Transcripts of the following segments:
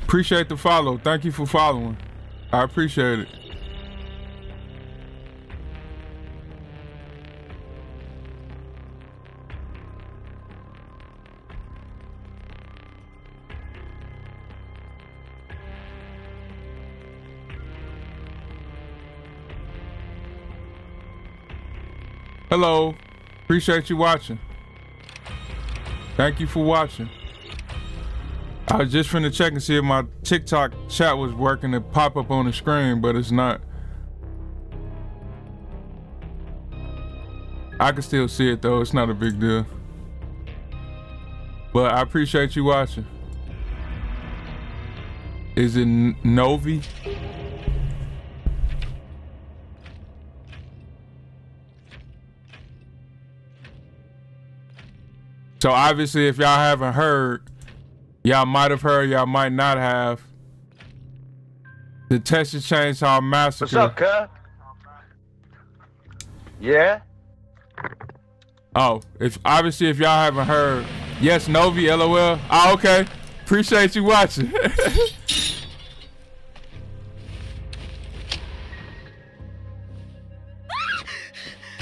Appreciate the follow. Thank you for following. I appreciate it. Hello. Appreciate you watching. Thank you for watching. I was just finna check and see if my TikTok chat was working to pop up on the screen, but it's not. I can still see it though, it's not a big deal. But I appreciate you watching. Is it Novi? So obviously if y'all haven't heard, y'all might have heard, y'all might not have. The Texas Chainsaw Massacre. What's up, cuz? Yeah? Oh, if y'all haven't heard, yes, Novi, LOL. Oh, okay. Appreciate you watching.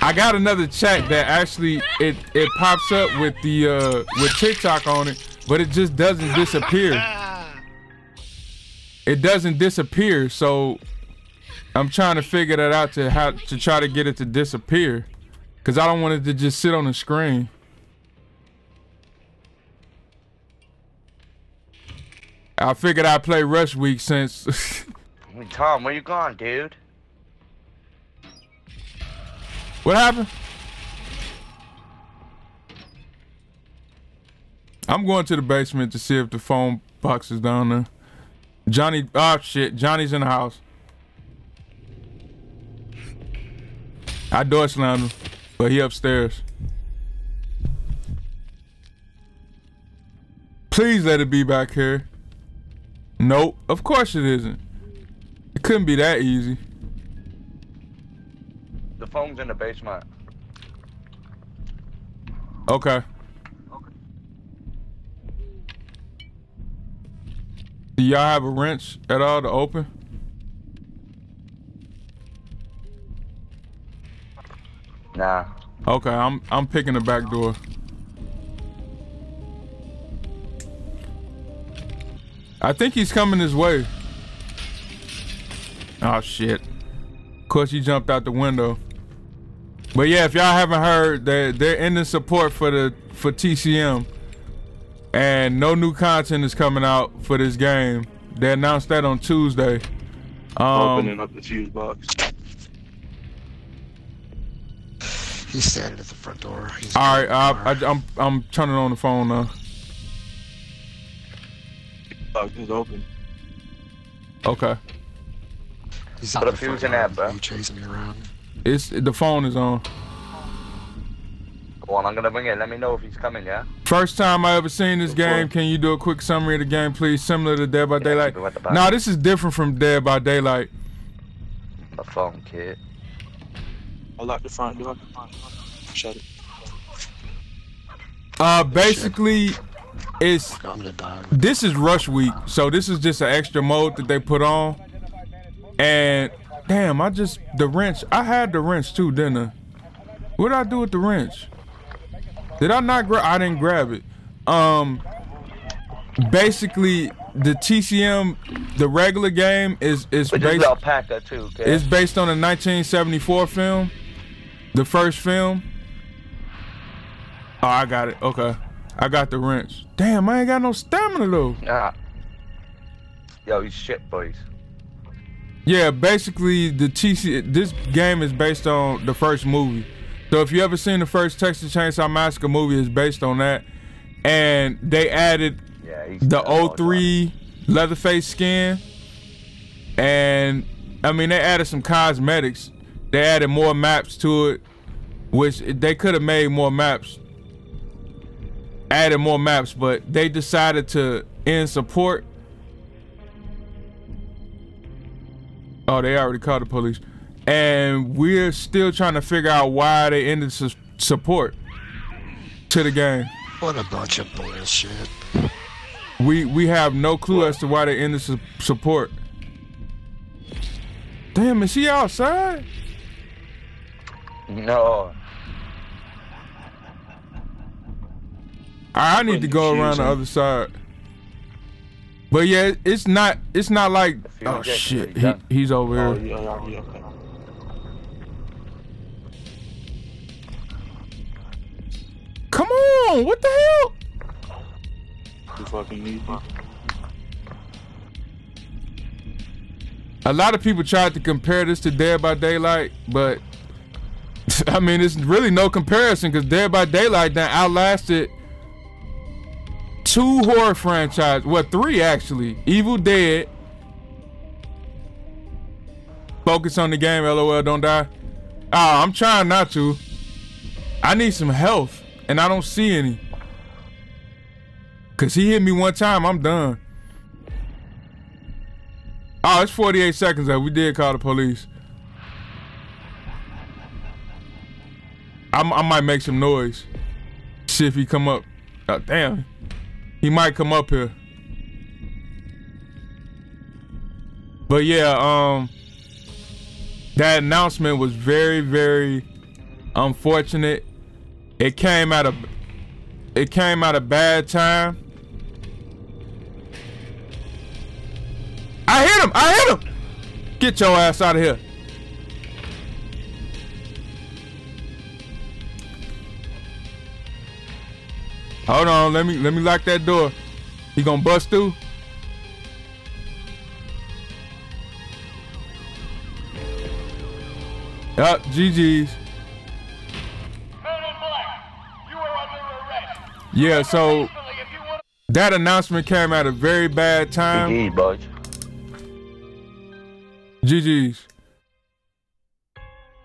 I got another chat that actually it pops up with the with TikTok on it. But it just doesn't disappear. It doesn't disappear, so I'm trying to figure that out to how to try to get it to disappear, cause I don't want it to just sit on the screen. I figured I'd play Rush Week since. Tom, where you gone, dude? What happened? I'm going to the basement to see if the phone box is down there. Johnny, oh shit, Johnny's in the house. I door slammed him, but he upstairs. Please let it be back here. Nope, of course it isn't. It couldn't be that easy. The phone's in the basement. Okay. Do y'all have a wrench at all to open? Nah. Okay, I'm picking the back door. I think he's coming this way. Oh shit. Of course he jumped out the window. But yeah, if y'all haven't heard, they're ending support for TCM. And no new content is coming out for this game. They announced that on Tuesday. Opening up the fuse box. He's standing at the front door. All right, I'm turning on the phone now. Box is open. Okay. He's Put out a the fuse front in that, yard. bro. You chasing me around? The phone is on. Go on, I'm gonna bring it. Let me know if he's coming, yeah? First time I ever seen this game. Can you do a quick summary of the game, please? Similar to Dead by Daylight. keep it at the back. Nah, this is different from Dead by Daylight. The phone, kid. I locked the front door. Shut it. Basically, it's I'm gonna die. this is Rush Week, so this is just an extra mode that they put on. And damn, the wrench. I had the wrench too, didn't I? What did I do with the wrench? Did I not grab? I didn't grab it. Basically, the TCM, the regular game is But based. this alpaca too, kid. It's based on a 1974 film, the first film. Oh, I got it. Okay, I got the wrench. Damn, I ain't got no stamina though. Nah. Yo, he's shit, boys. Yeah, basically this game is based on the first movie. So if you ever seen the first Texas Chainsaw Massacre movie, it's based on that. And they added the 03 Leatherface skin. And I mean, they added some cosmetics. They added more maps to it, which they could have made more maps. Added more maps, but they decided to end support. Oh, they already called the police. And we're still trying to figure out why they ended support to the game. What a bunch of bullshit. We have no clue as to why they ended support. Damn, is he outside? No. I need to go around the other side. But yeah, it's not like, oh shit, he's over here. Oh, yeah, okay. Come on, what the hell? You fucking need me. A lot of people tried to compare this to Dead by Daylight, but I mean, it's really no comparison because Dead by Daylight that outlasted 2 horror franchises. Well, 3 actually. Evil Dead. Focus on the game, LOL, don't die. Oh, I'm trying not to. I need some health, and I don't see any. Cause he hit me one time, I'm done. Oh, it's 48 seconds though. We did call the police. I might make some noise. See if he come up. Oh, damn. He might come up here. But yeah, that announcement was very, very unfortunate. It came at a bad time. I hit him! Get your ass out of here. Hold on, let me lock that door. He gonna bust through? Yup, GG's. Yeah, so that announcement came at a very bad time. GG, boys. GG's.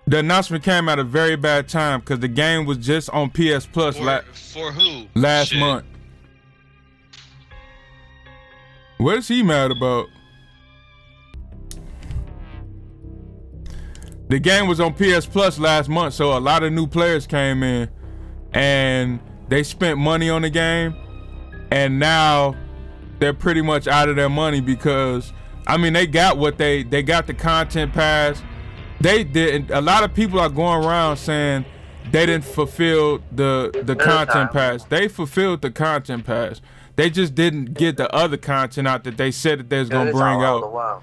The announcement came at a very bad time because the game was just on PS Plus for who? last month. What is he mad about? The game was on PS Plus last month, so a lot of new players came in and they spent money on the game, and now they're pretty much out of their money because I mean they got what they got the content pass. They did. A lot of people are going around saying they didn't fulfill the content pass. They fulfilled the content pass. They just didn't get the other content out that they said that they was gonna bring out.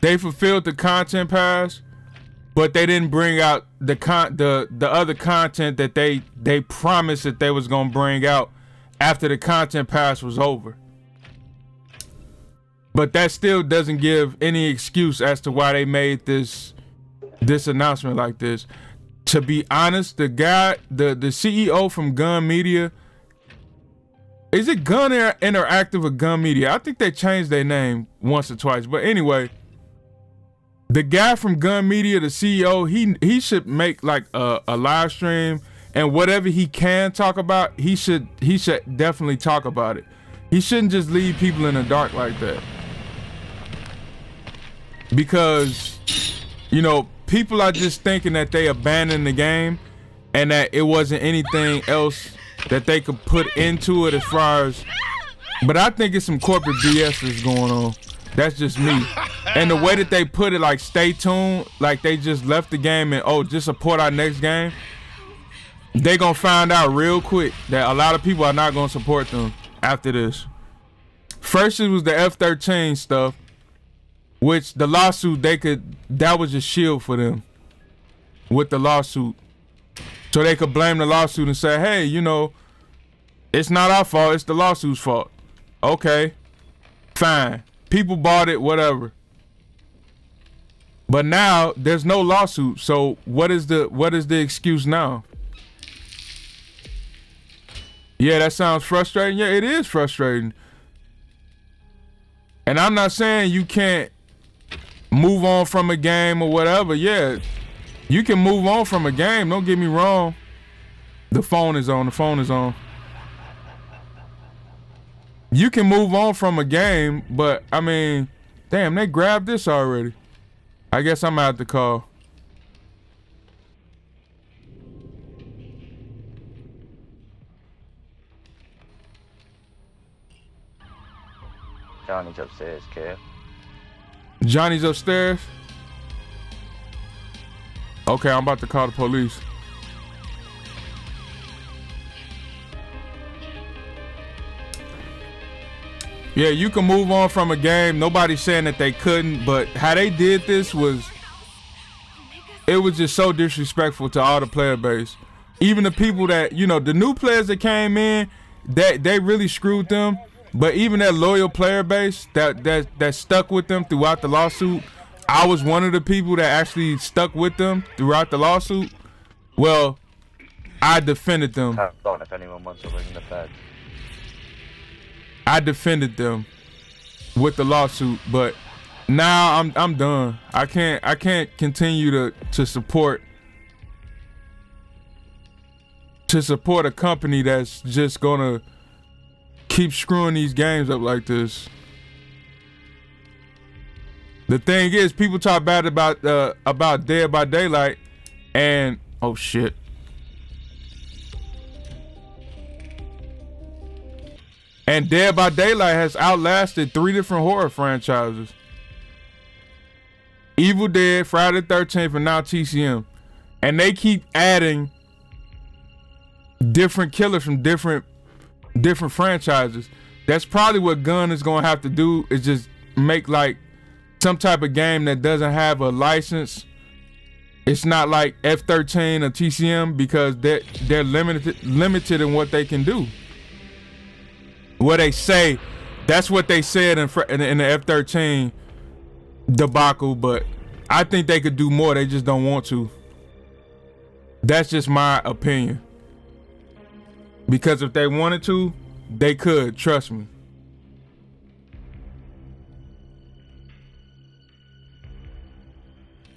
They fulfilled the content pass, but they didn't bring out the other content that they promised that they was gonna bring out after the content pass was over. But that still doesn't give any excuse as to why they made this announcement like this. To be honest, the guy, the CEO from Gun Media, Is it Gun Interactive or Gun Media? I think they changed their name once or twice. But anyway, the guy from Gun Media, the CEO, he should make like a live stream, and whatever he can talk about, he should definitely talk about it. He shouldn't just leave people in the dark like that. Because, you know, people are just thinking that they abandoned the game and that it wasn't anything else that they could put into it as far as, but I think it's some corporate BS that's going on. That's just me. And the way that they put it, like stay tuned, like they just left the game and, oh, just support our next game. They gonna find out real quick that a lot of people are not gonna support them after this. First it was the F-13 stuff, which the lawsuit, that was a shield for them with the lawsuit. So they could blame the lawsuit and say, hey, you know, it's not our fault, it's the lawsuit's fault. Okay, fine. People bought it, whatever. But now there's no lawsuit, so what is the excuse now? Yeah, that sounds frustrating. Yeah, it is frustrating. And I'm not saying you can't move on from a game or whatever. Yeah, you can move on from a game, don't get me wrong. The phone is on, the phone is on. You can move on from a game, but I mean, damn, they grabbed this already. I guess I'm out the call. Johnny's upstairs, kid. Johnny's upstairs? Okay, I'm about to call the police. Yeah, you can move on from a game. Nobody's saying that they couldn't, but how they did this was, it was just so disrespectful to all the player base. Even the people that, you know, the new players that came in, they really screwed them. But even that loyal player base that stuck with them throughout the lawsuit, I was one of the people that actually stuck with them throughout the lawsuit. Well, I defended them. If anyone wants to ring the feds. I defended them with the lawsuit, but now I'm done. I can't continue to support a company that's just gonna keep screwing these games up like this. The thing is, people talk bad about Dead by Daylight, and oh shit. And Dead by Daylight has outlasted 3 different horror franchises. Evil Dead, Friday the 13th, and now TCM. And they keep adding different killers from different franchises. That's probably what Gun is gonna have to do, is just make like some type of game that doesn't have a license. It's not like F-13 or TCM, because they're limited in what they can do. What they say, that's what they said in the F-13 debacle, but I think they could do more, they just don't want to. That's just my opinion. Because if they wanted to, they could, trust me.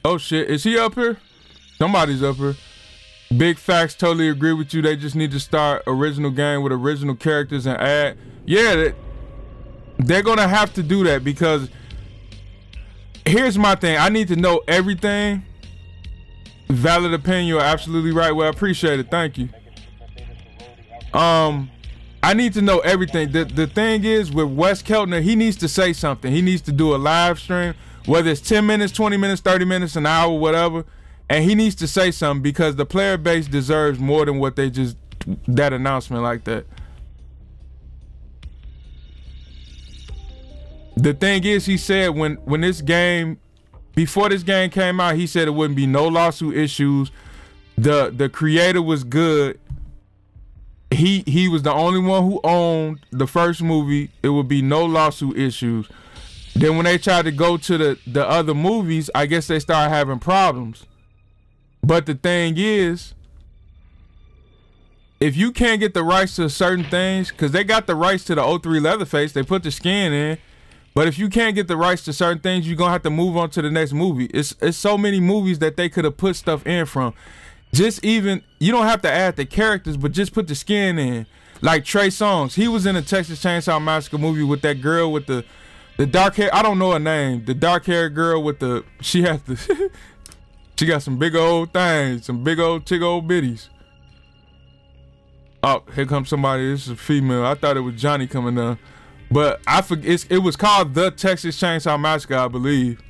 Oh shit, is he up here? Somebody's up here. Big facts, totally agree with you. They just need to start original game with original characters and add. Yeah, they're gonna have to do that, because here's my thing. I need to know everything. Valid opinion, you're absolutely right. Well, I appreciate it, thank you. I need to know everything. The thing is, with Wes Keltner, he needs to say something. He needs to do a live stream, whether it's 10 minutes, 20 minutes, 30 minutes, an hour, whatever. And he needs to say something, because the player base deserves more than what they just, that announcement like that. The thing is, he said when this game, before this game came out, he said it wouldn't be no lawsuit issues. The creator was good. He was the only one who owned the first movie. It would be no lawsuit issues. Then when they tried to go to the other movies, I guess they started having problems. But the thing is, if you can't get the rights to certain things, because they got the rights to the '03 Leatherface, they put the skin in. But if you can't get the rights to certain things, you're gonna have to move on to the next movie. It's so many movies that they could have put stuff in from. Just even, you don't have to add the characters, but just put the skin in. Like Trey Songz, he was in a Texas Chainsaw Massacre movie with that girl with the dark hair. I don't know her name. The dark haired girl with the, she has the, she got some big old things, some big old tig old bitties. Oh, here comes somebody. This is a female. I thought it was Johnny coming down. But I forget, it was called The Texas Chainsaw Massacre, I believe.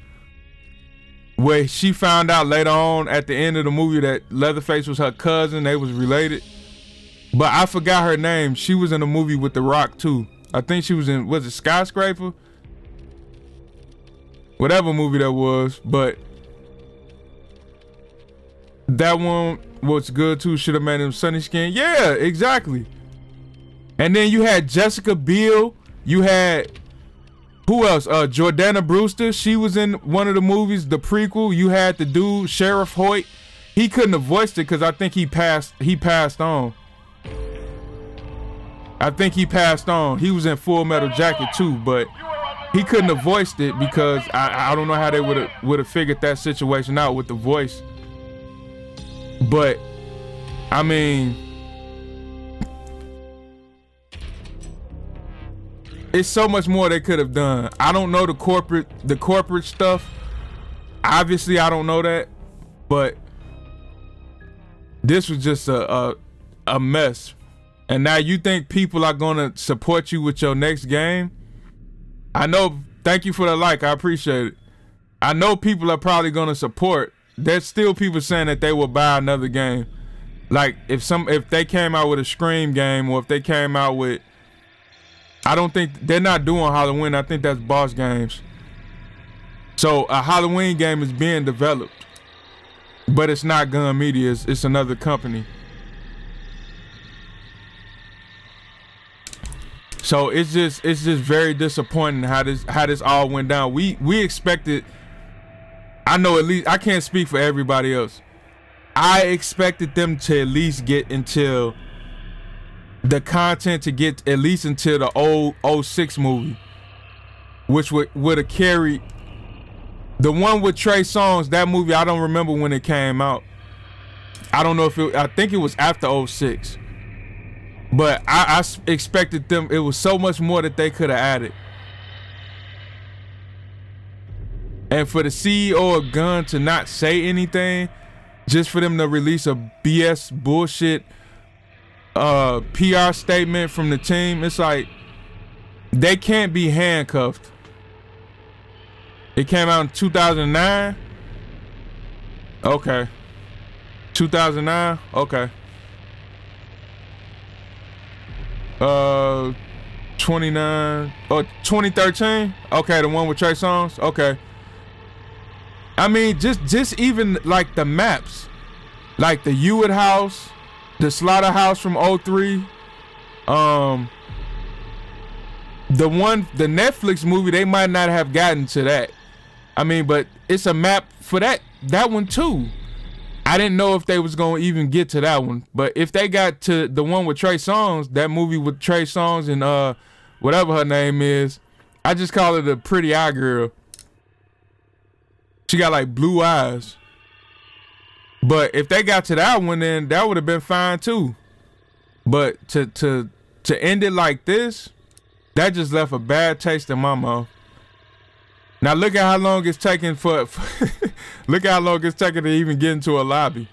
Where she found out later on at the end of the movie that Leatherface was her cousin. They was related. But I forgot her name. She was in a movie with The Rock too. I think she was in, was it Skyscraper? Whatever movie that was. But that one was good too. Should have made him Sunny Skin. Yeah, exactly. And then you had Jessica Biel. You had, who else? Jordana Brewster. She was in one of the movies, the prequel. You had the dude, Sheriff Hoyt. He couldn't have voiced it because I think he passed on. I think he passed on. He was in Full Metal Jacket too, but he couldn't have voiced it because I don't know how they would have figured that situation out with the voice. But I mean, it's so much more they could have done. I don't know the corporate stuff. Obviously, I don't know that, but this was just a mess. And now you think people are gonna support you with your next game? I know. Thank you for the like. I appreciate it. I know people are probably gonna support. There's still people saying that they will buy another game. Like if they came out with a Scream game, or if they came out with, I don't think they're not doing Halloween. I think that's Boss Games. So a Halloween game is being developed, but it's not Gun Media. It's another company. So it's just very disappointing how this all went down. We expected. I know, at least I can't speak for everybody else. I expected them to at least get until the content to get at least until the old 06 movie, which would have carried the one with Trey Songz. That movie, I don't remember when it came out. I don't know if I think it was after 06, but I expected them. It was so much more that they could have added. And for the CEO of Gun to not say anything, just for them to release a BS bullshit PR statement from the team, it's like they can't be handcuffed. It came out in 2009. Okay. 2009. Okay. 29 or 2013. Okay, the one with Trey Songz. Okay. I mean, just even like the maps, like the Hewitt House, the Slaughterhouse from '03, the Netflix movie, they might not have gotten to that. I mean, but it's a map for that one too. I didn't know if they was gonna even get to that one, but if they got to the one with Trey Songz, that movie with Trey Songz and whatever her name is, I just call it a pretty eye girl. She got like blue eyes. But if they got to that one, then that would have been fine too. But to end it like this, that just left a bad taste in my mouth. Now look at how long it's taking for look at how long it's taking to even get into a lobby.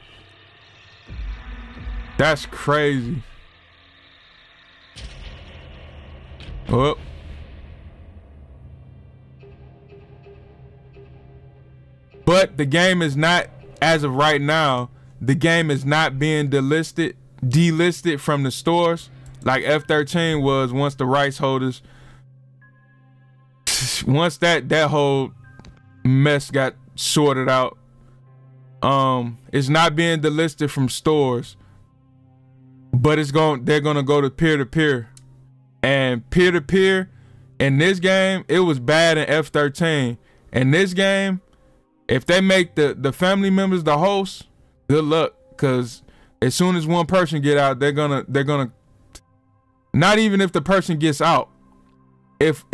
That's crazy. Oh. But the game is not, as of right now, the game is not being delisted from the stores like F13 was once the rights holders, once that whole mess got sorted out. It's not being delisted from stores, but they're gonna go to peer-to-peer. And peer-to-peer in this game, it was bad in F13. In this game, if they make the family members the hosts, good luck, because As soon as one person get out, they're gonna not even if the person gets out. If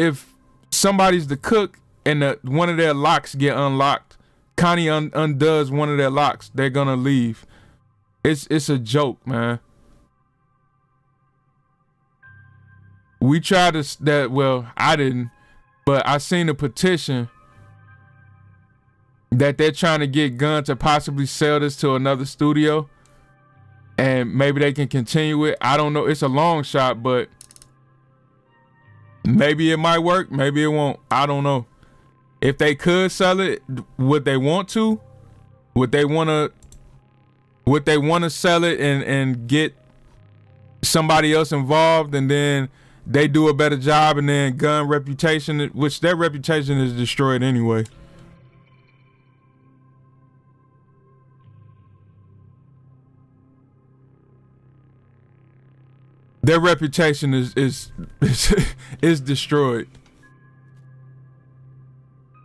somebody's the cook and one of their locks get unlocked, Connie undoes one of their locks, they're gonna leave. It's a joke, man. We tried well, I didn't, but I seen a petition that they're trying to get Gunn to possibly sell this to another studio and maybe they can continue it. I don't know. It's a long shot, but maybe it might work. Maybe it won't. I don't know. If they could sell it, would they want to? Would they want to sell it and get somebody else involved and then they do a better job and then Gunn reputation, which their reputation is destroyed anyway. Their reputation is destroyed.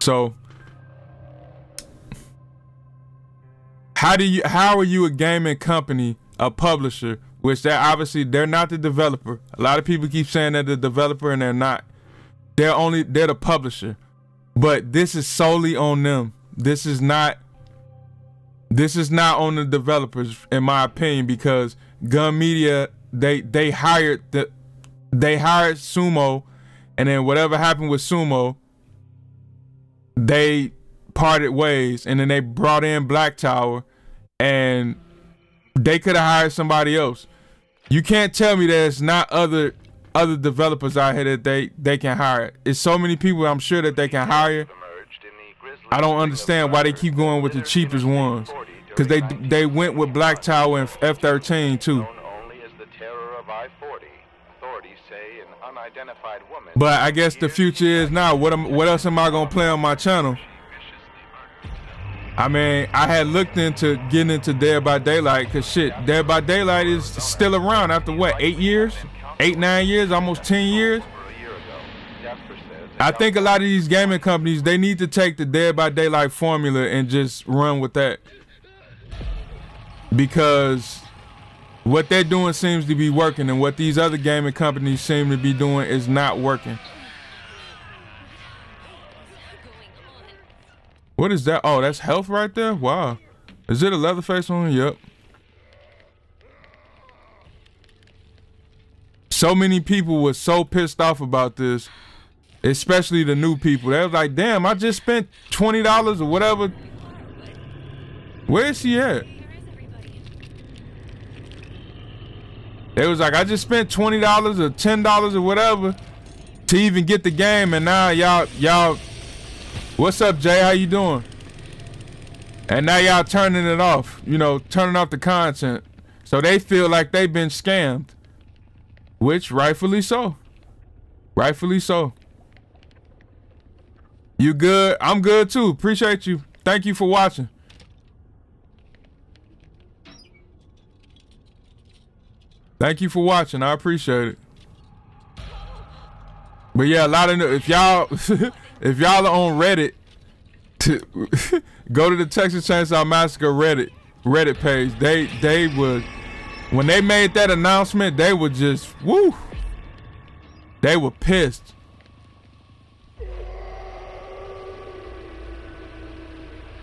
So how are you a gaming company, a publisher, which they're not the developer. A lot of people keep saying they're the developer and they're not. They're the publisher. But this is solely on them. This is not on the developers, in my opinion, because Gun Media, they hired Sumo, and then whatever happened with Sumo, they parted ways, and then they brought in Black Tower, and they could have hired somebody else. You can't tell me there's not other developers out here that they can hire. It's so many people I'm sure that they can hire. I don't understand why they keep going with the cheapest ones, because they went with Black Tower and F-13 too. But I guess the future is now. What else am I gonna play on my channel? I mean, I had looked into getting into Dead by Daylight, because shit, Dead by Daylight is still around after what, 8 years? 8, 9 years, almost 10 years? I think a lot of these gaming companies, they need to take the Dead by Daylight formula and just run with that. Because what they're doing seems to be working, and what these other gaming companies seem to be doing is not working. What is that? Oh, that's health right there? Wow. Is it a Leatherface on? Yep. So many people were so pissed off about this, especially the new people. They was like, damn, I just spent $20 or whatever. Where is he at? They was like, I just spent $20 or $10 or whatever to even get the game, and now y'all what's up, Jay? How you doing? And now y'all turning it off, you know, turning off the content. So they feel like they've been scammed, which rightfully so. Rightfully so. You good? I'm good too. Appreciate you. Thank you for watching. Thank you for watching. I appreciate it. But yeah, a lot of if y'all if y'all are on Reddit, go to the Texas Chainsaw Massacre Reddit page. They would, when they made that announcement, they were just woo. They were pissed.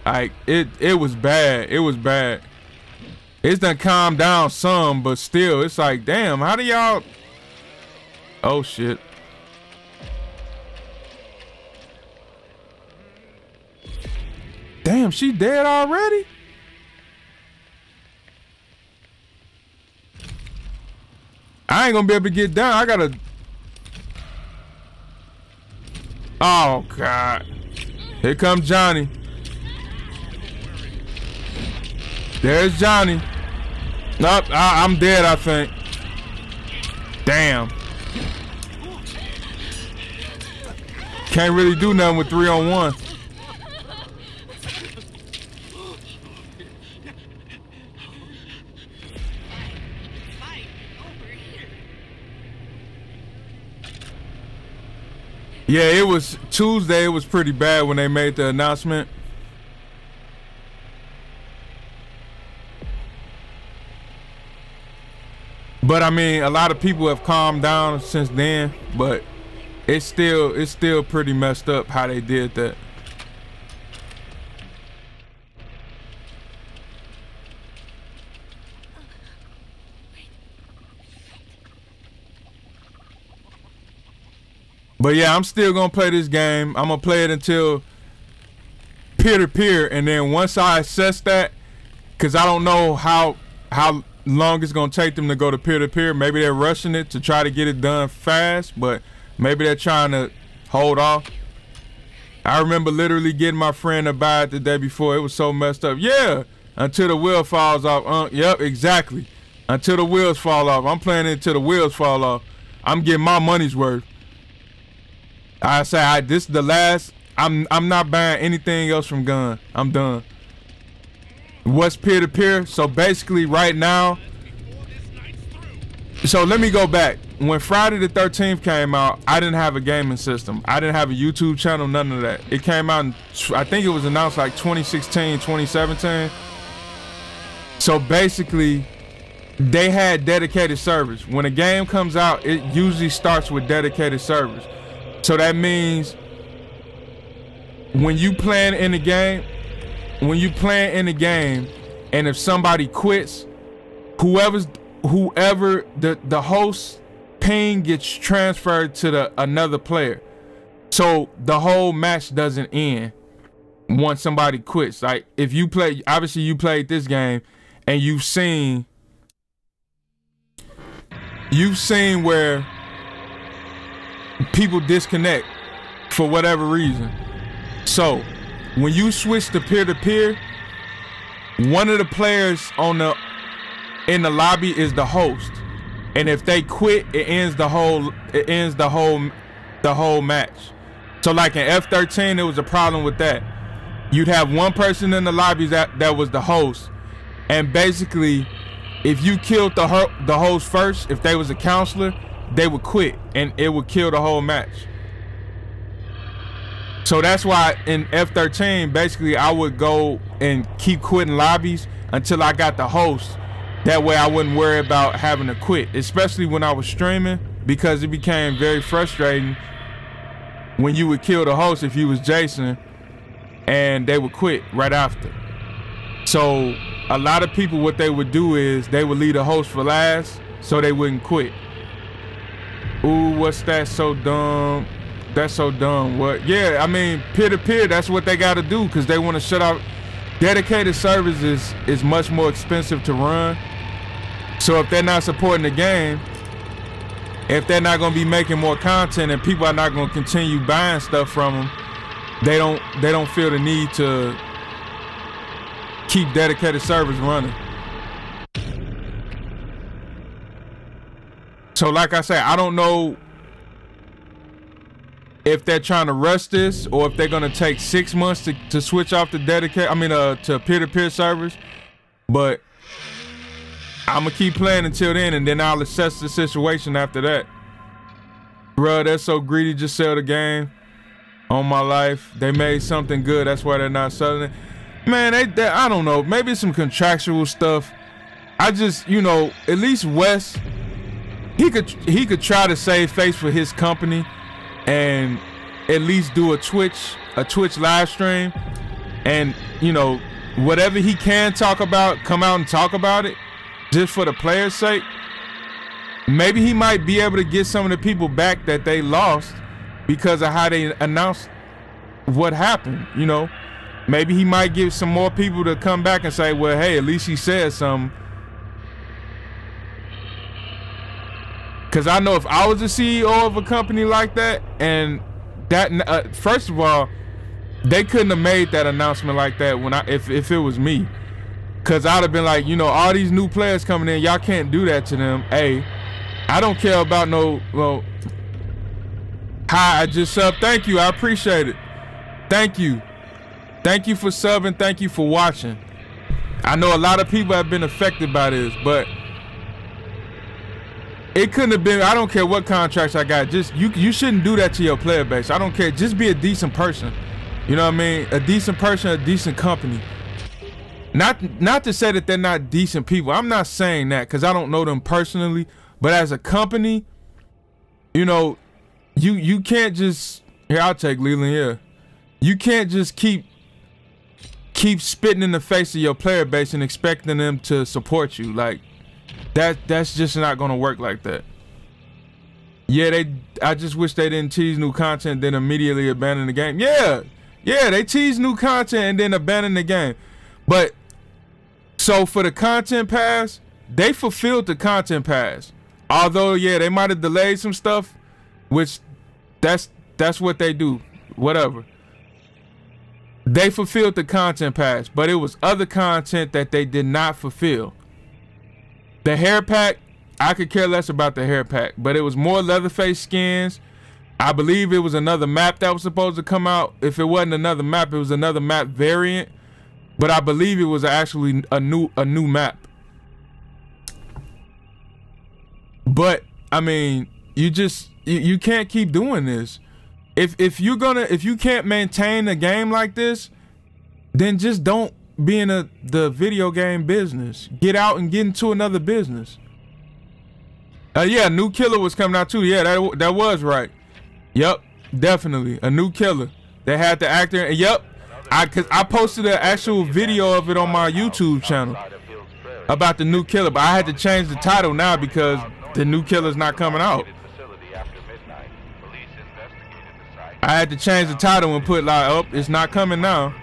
Like it was bad. It was bad. It's done calmed down some, but still, it's like, damn, how do y'all? Oh shit. Damn, she dead already? I ain't gonna be able to get down. I gotta. Oh God. Here comes Johnny. There's Johnny. Nope, I'm dead, I think. Damn. Can't really do nothing with 3-on-1. Yeah, it was Tuesday. It was pretty bad when they made the announcement. But I mean, a lot of people have calmed down since then, but it's still pretty messed up how they did that. But yeah, I'm still gonna play this game. I'm gonna play it until peer-to-peer, and then once I assess that, because I don't know how long it's gonna take them to go to peer-to-peer. Maybe they're rushing it to try to get it done fast, but maybe they're trying to hold off. I remember literally getting my friend to buy it the day before. It was so messed up. Yeah, until the wheel falls off. Yep, exactly. Until the wheels fall off. I'm playing it until the wheels fall off. I'm getting my money's worth. I say, this is the last. I'm not buying anything else from Gun. I'm done. What's peer-to-peer? So basically right now, so let me go back. When Friday the 13th came out, I didn't have a gaming system. I didn't have a YouTube channel, none of that. It came out in, I think it was announced like 2016, 2017. So basically, they had dedicated servers. When a game comes out, it usually starts with dedicated servers. So that means when you playing in the game, and if somebody quits, whoever the host ping gets transferred to another player. So the whole match doesn't end once somebody quits. Like if you play, obviously you played this game and you've seen where people disconnect for whatever reason. So when you switch to peer-to-peer, one of the players in the lobby is the host, and if they quit, it ends the whole match. So like in F13, there was a problem with that. You'd have one person in the lobby that was the host, and basically if you killed the host first, if they was a counselor, they would quit and it would kill the whole match. So that's why in F13, basically I would go and keep quitting lobbies until I got the host. That way I wouldn't worry about having to quit, especially when I was streaming, because it became very frustrating when you would kill the host if you was Jason and they would quit right after. So a lot of people, what they would do is they would leave the host for last so they wouldn't quit. Ooh, what's that? So dumb. That's so dumb. What? Yeah, I mean, peer-to-peer, that's what they got to do because they want to shut off. Dedicated servers is much more expensive to run. So if they're not supporting the game, if they're not going to be making more content and people are not going to continue buying stuff from them, they don't feel the need to keep dedicated servers running. So like I said, I don't know if they're trying to rush this or if they're gonna take 6 months to switch off the to peer-to-peer servers. But I'm gonna keep playing until then, and then I'll assess the situation after that. Bruh, they're so greedy, just sell the game. On my life, they made something good, that's why they're not selling it. Man, they I don't know, maybe some contractual stuff. I just, you know, at least Wes, he could try to save face for his company and at least do a Twitch live stream, and you know, whatever he can talk about, come out and talk about it just for the players' sake. Maybe he might be able to get some of the people back that they lost because of how they announced what happened. You know, maybe he might get some more people to come back and say, well, hey, at least he said something. Because I know if I was the CEO of a company like that, and that first of all, they couldn't have made that announcement like that if it was me. Because I'd have been like, you know, all these new players coming in, y'all can't do that to them. Hey, I don't care about well, hi, I just subbed. Thank you, I appreciate it. Thank you. Thank you for subbing, thank you for watching. I know a lot of people have been affected by this, but it couldn't have been. I don't care what contracts I got. Just you shouldn't do that to your player base. I don't care. Just be a decent person. You know what I mean? A decent person, a decent company. Not to say that they're not decent people. I'm not saying that because I don't know them personally. But as a company, you know, you can't just, here, I'll take Leland here. You can't just keep spitting in the face of your player base and expecting them to support you. Like, that's just not gonna work like that. Yeah, I just wish they didn't tease new content then immediately abandon the game. Yeah, they tease new content and then abandon the game. But so for the content pass, they fulfilled the content pass. Although, yeah, they might have delayed some stuff, which that's what they do. Whatever. They fulfilled the content pass, but it was other content that they did not fulfill. The hair pack, I could care less about the hair pack, but it was more Leatherface skins. I believe it was another map that was supposed to come out. If it wasn't another map, it was another map variant. But I believe it was actually a new map. But I mean, you can't keep doing this. If you can't maintain a game like this, then just don't be in the video game business. Get out and get into another business. Yeah, new killer was coming out too. Yeah, that was right. Yep, definitely a new killer. They had the actor. And yep, cause I posted an actual video of it on my YouTube channel about the new killer, but I had to change the title now because the new killer's not coming out. I had to change the title and put like, oh, it's not coming now.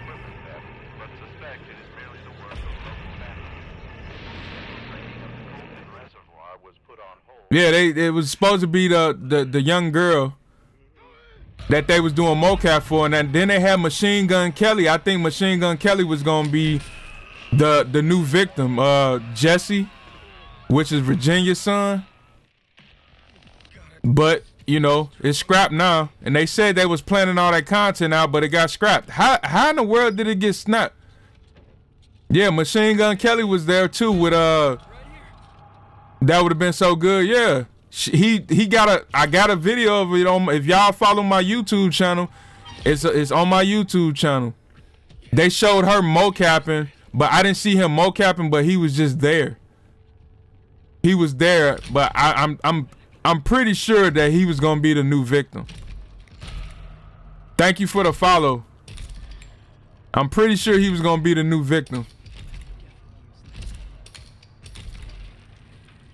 Yeah, it was supposed to be the young girl that they was doing mocap for, and then they had Machine Gun Kelly. I think Machine Gun Kelly was gonna be the new victim, Jesse, which is Virginia's son. But you know, it's scrapped now, and they said they was planning all that content out, but it got scrapped. How in the world did it get snapped? Yeah, Machine Gun Kelly was there too with that would have been so good. Yeah, I got a video of it on. If y'all follow my YouTube channel, it's on my YouTube channel. They showed her mocapping, but I didn't see him mocapping, but he was just there. He was there, but I'm pretty sure that he was gonna be the new victim. Thank you for the follow. I'm pretty sure he was gonna be the new victim.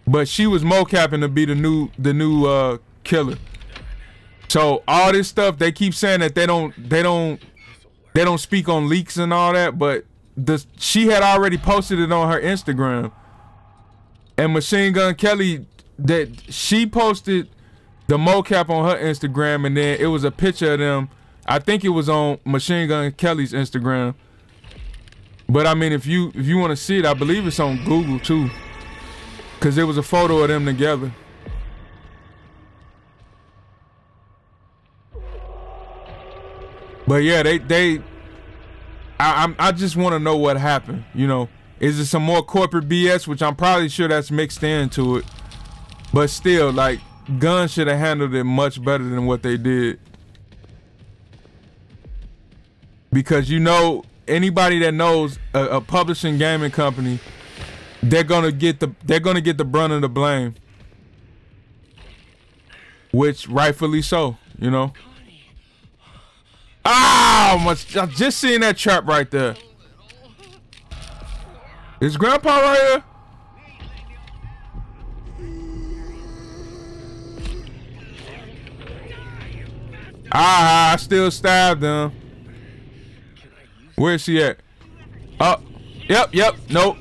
But she was mocapping to be the new killer. So all this stuff, they keep saying that they don't speak on leaks and all that, but she had already posted it on her Instagram. And Machine Gun Kelly, that she posted the mocap on her Instagram, and then it was a picture of them. I think it was on Machine Gun Kelly's Instagram. But I mean, if you want to see it, I believe it's on Google too, because there was a photo of them together. But yeah, I just want to know what happened. You know, is it some more corporate BS, which I'm probably sure that's mixed into it. But still, like, Gun should have handled it much better than what they did. Because, you know, anybody that knows a publishing gaming company, they're gonna get the brunt of the blame. Which rightfully so, you know. I just seen that trap right there. Is Grandpa right here? I still stabbed him. Where's she at? Oh, yep. Nope.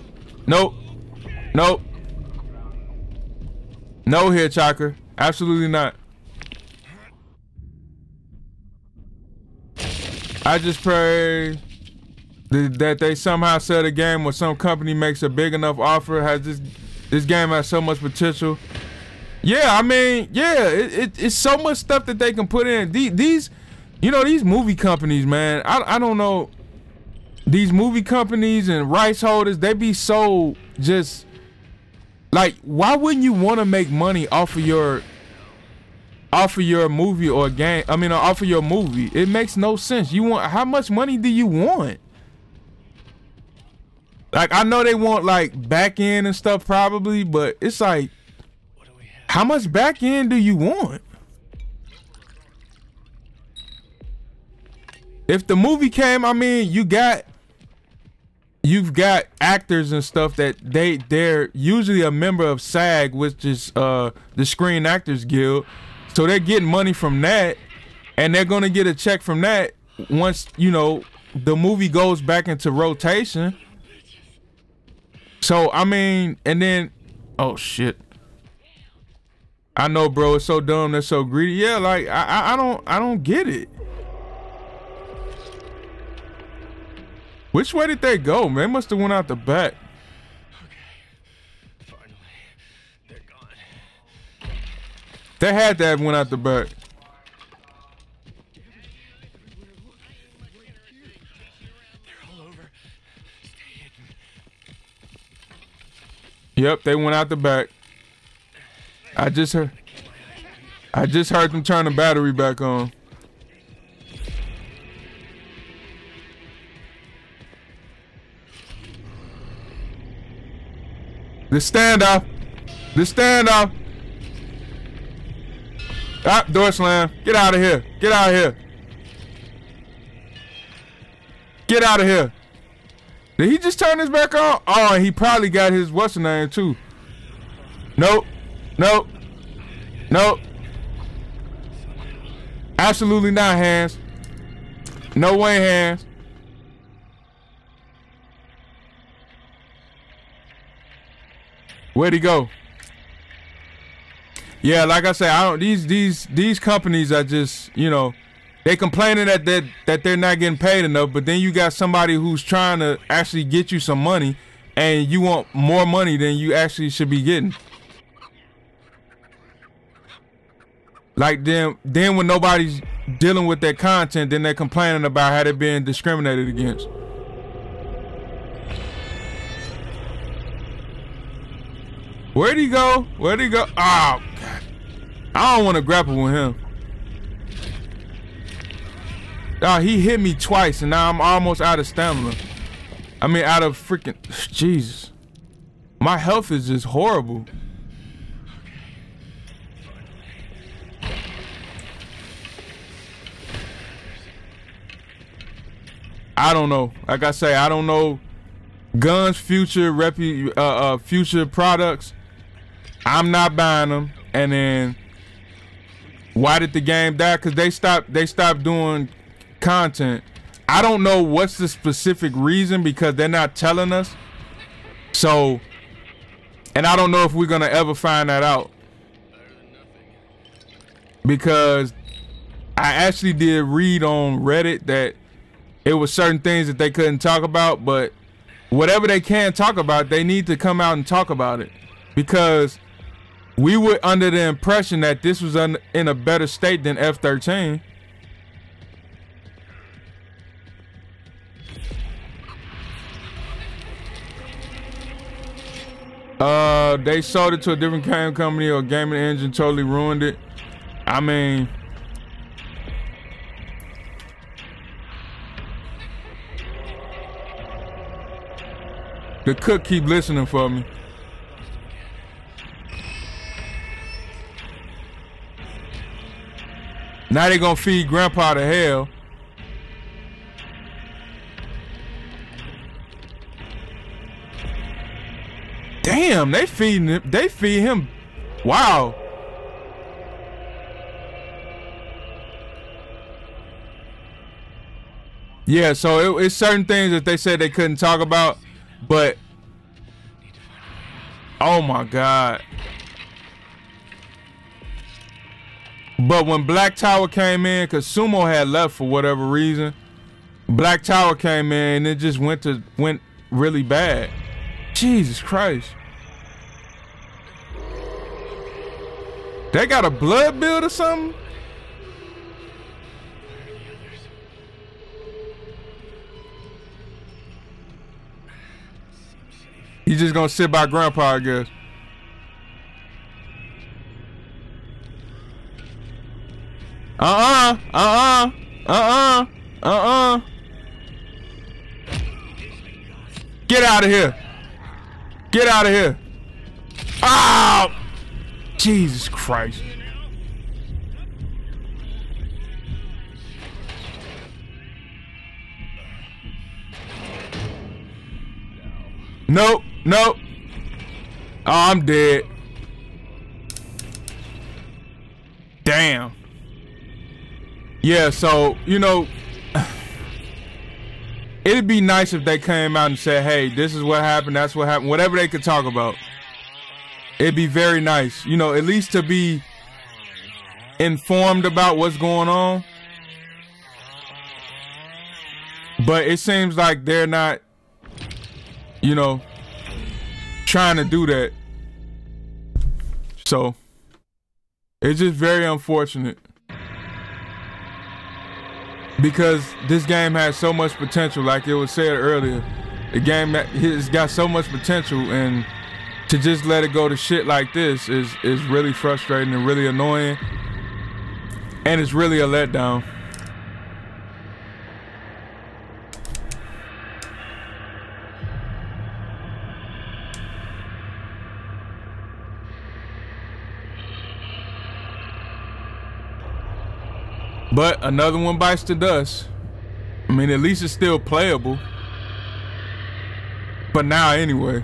No hitchhiker. Absolutely not. I just pray that they somehow sell the game, or some company makes a big enough offer. Has this game has so much potential. Yeah, I mean, yeah, it's so much stuff that they can put in. These, you know, these movie companies, man. I don't know. These movie companies and rights holders, they be so just like, why wouldn't you want to make money off of your movie or game? I mean, off of your movie. It makes no sense. You want, how much money do you want? Like, I know they want like back end and stuff probably, but it's like, How much back end do you want? If the movie came, I mean, you've got actors and stuff that they're usually a member of SAG, which is the Screen Actors Guild. So they're getting money from that, and they're gonna get a check from that once, you know, the movie goes back into rotation. So I mean, and then, oh shit. I know, bro, it's so dumb, they're so greedy. Yeah, like I don't get it. Which way did they go? Man, they must have went out the back. Okay. Finally. They're gone. They had to have went out the back. They're all over. Stay hidden. Yep, they went out the back. I just heard them turn the battery back on. The standoff. The standoff. Ah, door slam. Get out of here. Get out of here. Get out of here. Did he just turn his back on? Oh, and he probably got his what's the name too. Nope. Nope. Nope. Absolutely not, Hands. No way, Hands. Where'd he go? Yeah, like I said, I don't. These companies are just, you know, they complaining that they're not getting paid enough, but then you got somebody who's trying to actually get you some money, and you want more money than you actually should be getting. Like then when nobody's dealing with their content, then they're complaining about how they're being discriminated against. Where'd he go? Where'd he go? Oh, God. I don't want to grapple with him. Oh, he hit me twice, and now I'm almost out of stamina. I mean, out of freaking... Jesus. My health is just horrible. I don't know. Like I say, I don't know guns, future future products. I'm not buying them. And then why did the game die? Because they stopped doing content. I don't know what's the specific reason because they're not telling us. So, and I don't know if we're gonna ever find that out. Because I actually did read on Reddit that it was certain things that they couldn't talk about, but whatever they can talk about, they need to come out and talk about it. Because we were under the impression that this was in a better state than F-13. They sold it to a different game company or gaming engine totally ruined it. I mean, the cook keep listening for me. Now they gonna feed Grandpa to hell. Damn, they feeding him. They feed him. Wow. Yeah, so it's certain things that they said they couldn't talk about, but oh my God. But when Black Tower came in, because Sumo had left for whatever reason, Black Tower came in and it just went really bad. Jesus Christ. They got a blood build or something? He's just gonna sit by Grandpa, I guess. Get out of here. Get out of here. Oh! Jesus Christ. Nope, nope. Oh, I'm dead. Damn. Yeah, so, you know, it'd be nice if they came out and said, hey, this is what happened, that's what happened, whatever they could talk about. It'd be very nice, you know, at least to be informed about what's going on. But it seems like they're not, you know, trying to do that. So it's just very unfortunate, because this game has so much potential. Like it was said earlier, the game has got so much potential, and to just let it go to shit like this is really frustrating and really annoying, and it's really a letdown. But another one bites the dust. I mean, at least it's still playable. But now, anyway.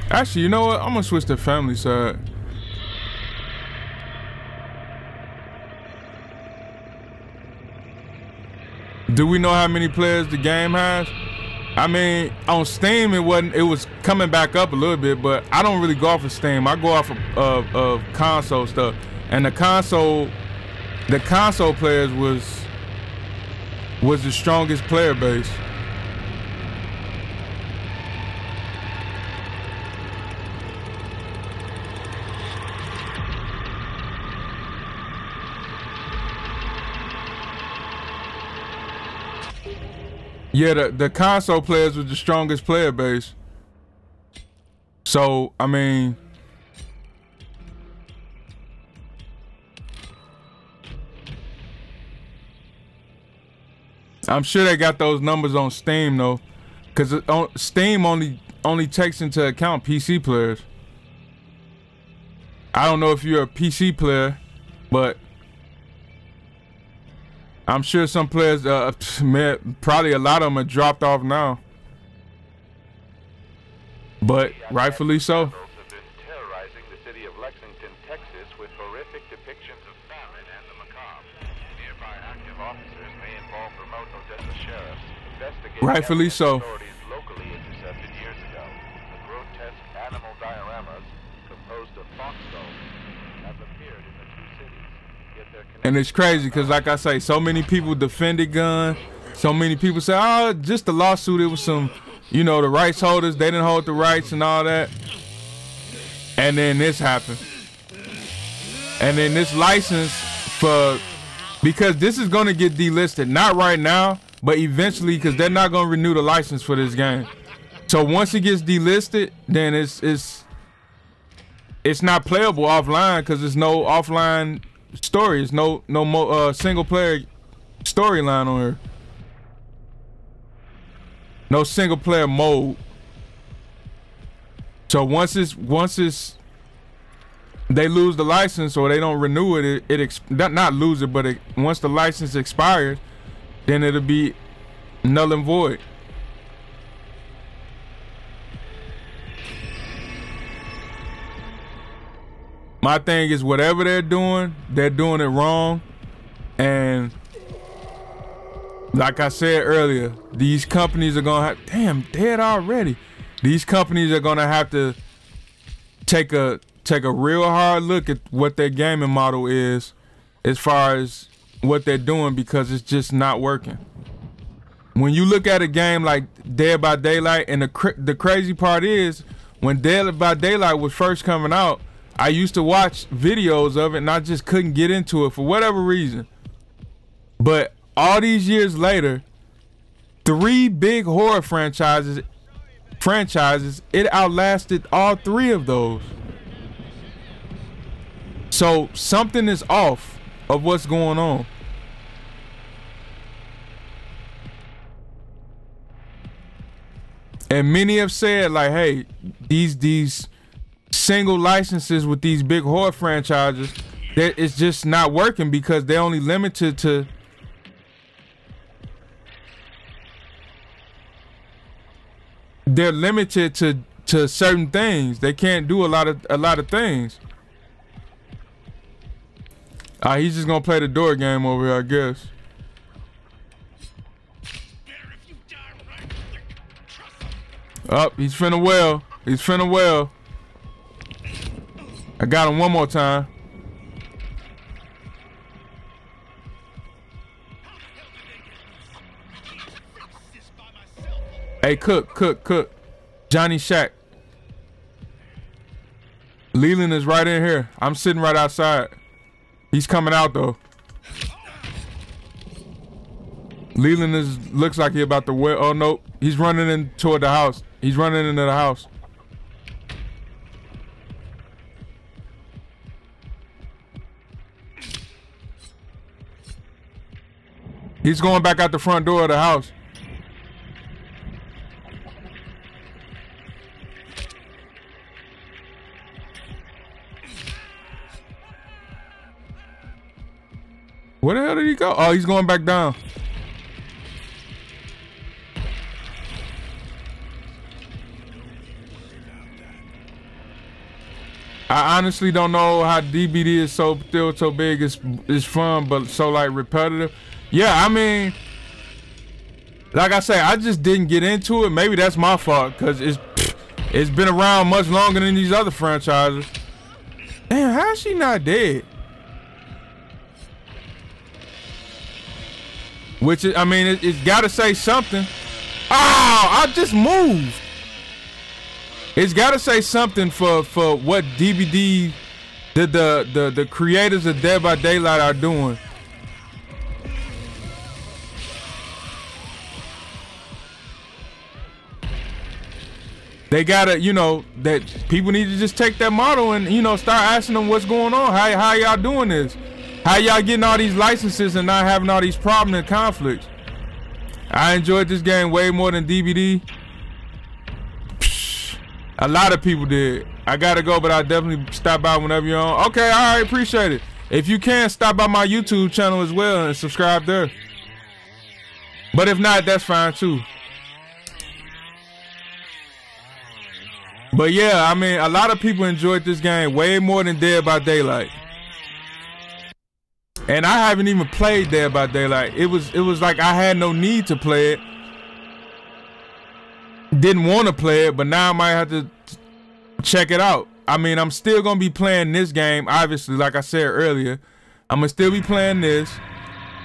Actually, you know what? I'm gonna switch to family side. Do we know how many players the game has? I mean, on Steam it was coming back up a little bit, but I don't really go off of Steam. I go off of console stuff, and the console players was the strongest player base. Yeah, the console players was the strongest player base. So, I mean, I'm sure they got those numbers on Steam though, because Steam only takes into account PC players. I don't know if you're a PC player, but I'm sure some players, man, probably a lot of them have dropped off now. But rightfully so. Have been terrorizing the city of Lexington, Texas, with horrific depictions of famine and the macabre. Nearby active officers may involve remote Odessa sheriffs investigating Rightfully so. authorities locally intercepted years ago. The grotesque animal dioramas composed of fox skulls have appeared in the two cities. And it's crazy because, like I say, so many people defended gun. So many people say, oh, just the lawsuit, it was some, you know, the rights holders, they didn't hold the rights and all that. And then this happened. And then this license because this is going to get delisted. Not right now, but eventually, because they're not going to renew the license for this game. So once it gets delisted, then it's not playable offline, because there's no offline stories, no single player storyline on here, no single player mode. So once they lose the license or they don't renew it, not lose it, but once the license expires, then it'll be null and void. My thing is, whatever they're doing it wrong. And like I said earlier, these companies are gonna have, damn, dead already. These companies are gonna have to take a real hard look at what their gaming model is as far as what they're doing, because it's just not working. When you look at a game like Dead by Daylight, and the crazy part is, when Dead by Daylight was first coming out, I used to watch videos of it and I just couldn't get into it for whatever reason. But all these years later, 3 big horror franchises, it outlasted all 3 of those. So something is off of what's going on. And many have said, like, hey, these single licenses with these big horror franchises, that it's just not working because they're only limited to certain things. They can't do a lot of things. He's just gonna play the door game over here, I guess. Up, he's finna well. He's finna well. I got him one more time. Hey, cook. Johnny Shack. Leland is right in here. I'm sitting right outside. He's coming out though. Leland looks like he about to wear. Oh nope, he's running in toward the house. He's running into the house. He's going back out the front door of the house. Where the hell did he go? Oh, he's going back down. I honestly don't know how DBD is still so big. It's fun, but so like repetitive. Yeah, I mean, like I say, I just didn't get into it. Maybe that's my fault because it's been around much longer than these other franchises. Damn, how is she not dead? Which is, I mean, it's got to say something. Oh, I just moved. It's got to say something for what DBD, the creators of Dead by Daylight are doing. They gotta, you know, that people need to just take that model and, you know, start asking them what's going on. How y'all doing this? How y'all getting all these licenses and not having all these problems and conflicts? I enjoyed this game way more than DBD. A lot of people did. I gotta go, but I'll definitely stop by whenever you're on. Okay, all right, appreciate it. If you can, stop by my YouTube channel as well and subscribe there. But if not, that's fine too. But yeah, I mean, a lot of people enjoyed this game way more than Dead by Daylight. And I haven't even played Dead by Daylight. It was like I had no need to play it. Didn't want to play it, but now I might have to check it out. I mean, I'm still gonna be playing this game, obviously, like I said earlier. I'm gonna still be playing this.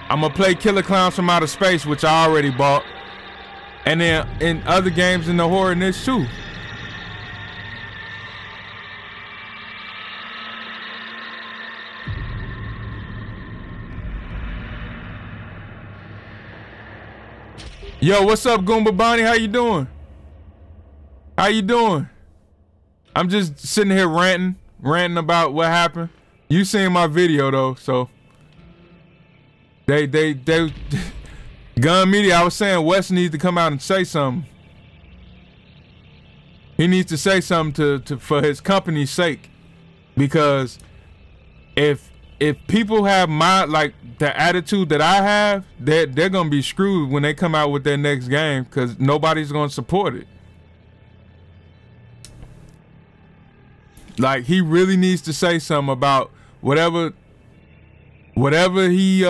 I'm gonna play Killer Clowns from Outer Space, which I already bought. And then in other games in the horror niche too. Yo, what's up, Goomba Bonnie? How you doing? How you doing? I'm just sitting here ranting about what happened. You seen my video though, so they Gun Media. I was saying Wes needs to come out and say something. He needs to say something to for his company's sake, because if people have the attitude that I have, they're gonna be screwed when they come out with their next game, because nobody's gonna support it. Like, he really needs to say something about whatever he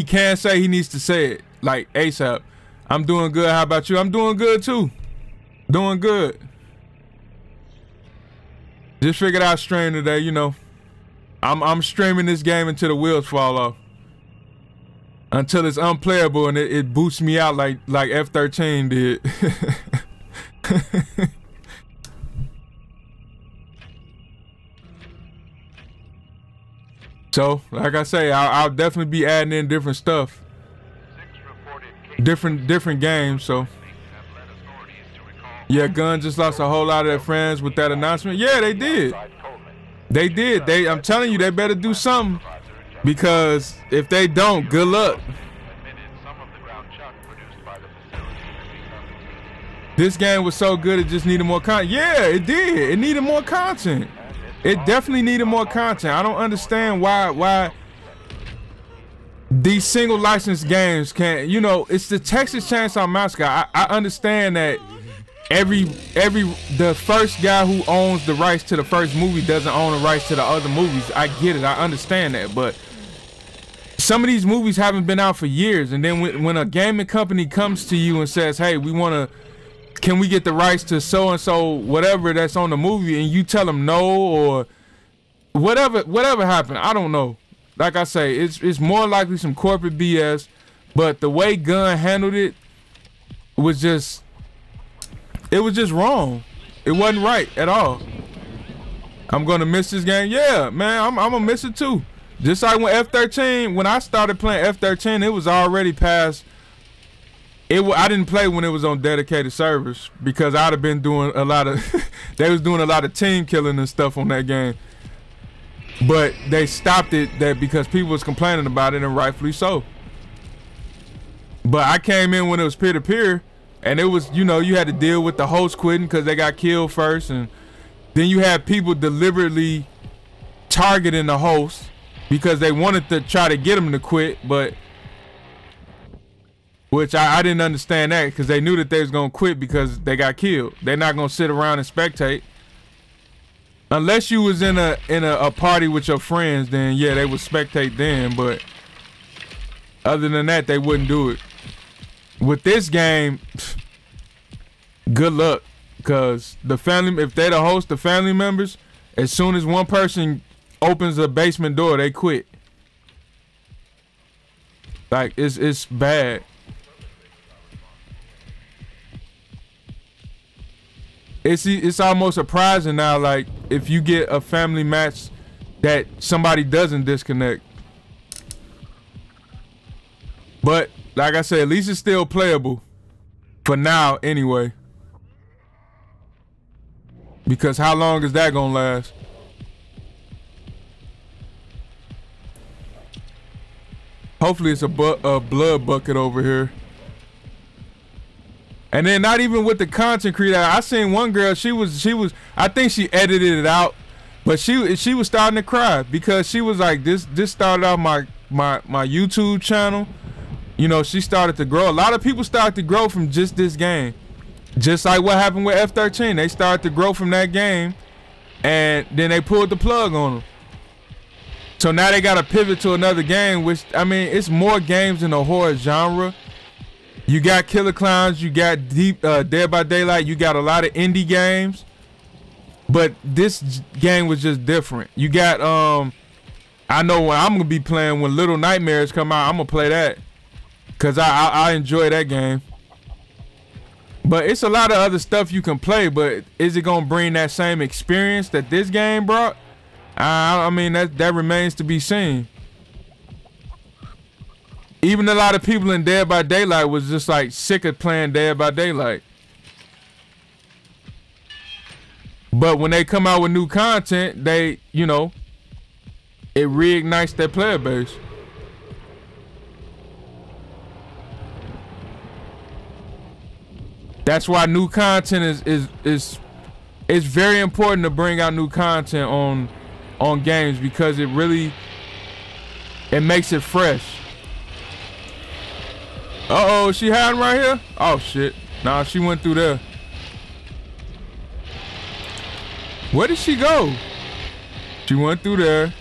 can say. He needs to say it like ASAP. I'm doing good. How about you? I'm doing good too. Doing good. Just figured out stream today, you know. I'm streaming this game until the wheels fall off. Until it's unplayable and it boosts me out like F13 did. So, like I say, I'll definitely be adding in different stuff. Different games, so. Yeah, Gun just lost a whole lot of their friends with that announcement. Yeah, they did. They did. I'm telling you, they better do something, because if they don't, good luck. this game was so good it just needed more content. Yeah, it did. It needed more content. It definitely needed more content. I don't understand why these single license games can't, you know, it's the Texas Chainsaw Massacre. I understand that the first guy who owns the rights to the first movie doesn't own the rights to the other movies. I get it. I understand that, but some of these movies haven't been out for years, and then when a gaming company comes to you and says, hey, can we get the rights to so-and-so whatever that's on the movie, and you tell them no, or whatever happened, I don't know. Like I say, it's more likely some corporate BS, but the way Gunn handled it was just wrong. It wasn't right at all. I'm gonna miss this game. Yeah, man, I'm gonna miss it too. Just like when F-13, when I started playing F-13, it was already past. I didn't play when it was on dedicated servers because I'd have been doing a lot of. They was doing a lot of team killing and stuff on that game. But they stopped it because people was complaining about it, and rightfully so. But I came in when it was peer-to-peer, and it was, you know, you had to deal with the host quitting because they got killed first, and then you had people deliberately targeting the host because they wanted to try to get them to quit, but which I didn't understand that because they knew that they was gonna quit because they got killed. They're not gonna sit around and spectate. Unless you was in a party with your friends, then yeah, they would spectate then, but other than that, they wouldn't do it. With this game, good luck, because if they the host, the family members, as soon as one person opens a basement door, they quit. Like, it's bad. It's almost surprising now, like, if you get a family match that somebody doesn't disconnect. But like I said, at least it's still playable for now anyway. Because how long is that gonna last? Hopefully it's a blood bucket over here. And then not even with the content creator. I seen one girl, she was I think she edited it out, but she was starting to cry because she was like, this started out my YouTube channel. You know, she started to grow. A lot of people started to grow from just this game. Just like what happened with F-13. They started to grow from that game, and then they pulled the plug on them. So now they got to pivot to another game, which, I mean, it's more games in the horror genre. You got Killer Clowns, you got Dead by Daylight, you got a lot of indie games. But this game was just different. You got, I know when I'm going to be playing when Little Nightmares come out, I'm going to play that. Because I enjoy that game. But it's a lot of other stuff you can play, but is it going to bring that same experience that this game brought? I mean, that remains to be seen. Even a lot of people in Dead by Daylight was just like sick of playing Dead by Daylight. But when they come out with new content, they, you know, it reignites their player base. That's why new content is very important to bring out new content on games, because it makes it fresh. Uh-oh, she hiding right here? Oh shit. Nah, she went through there. Where did she go? She went through there.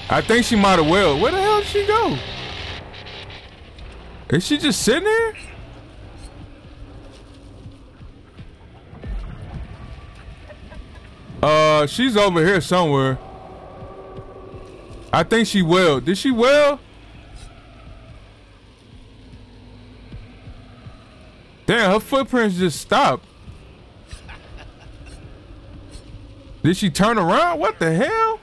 I think she might have well. Where the hell did she go? Is she just sitting there? She's over here somewhere. I think she will. Did she well? Damn, her footprints just stopped. Did she turn around? What the hell?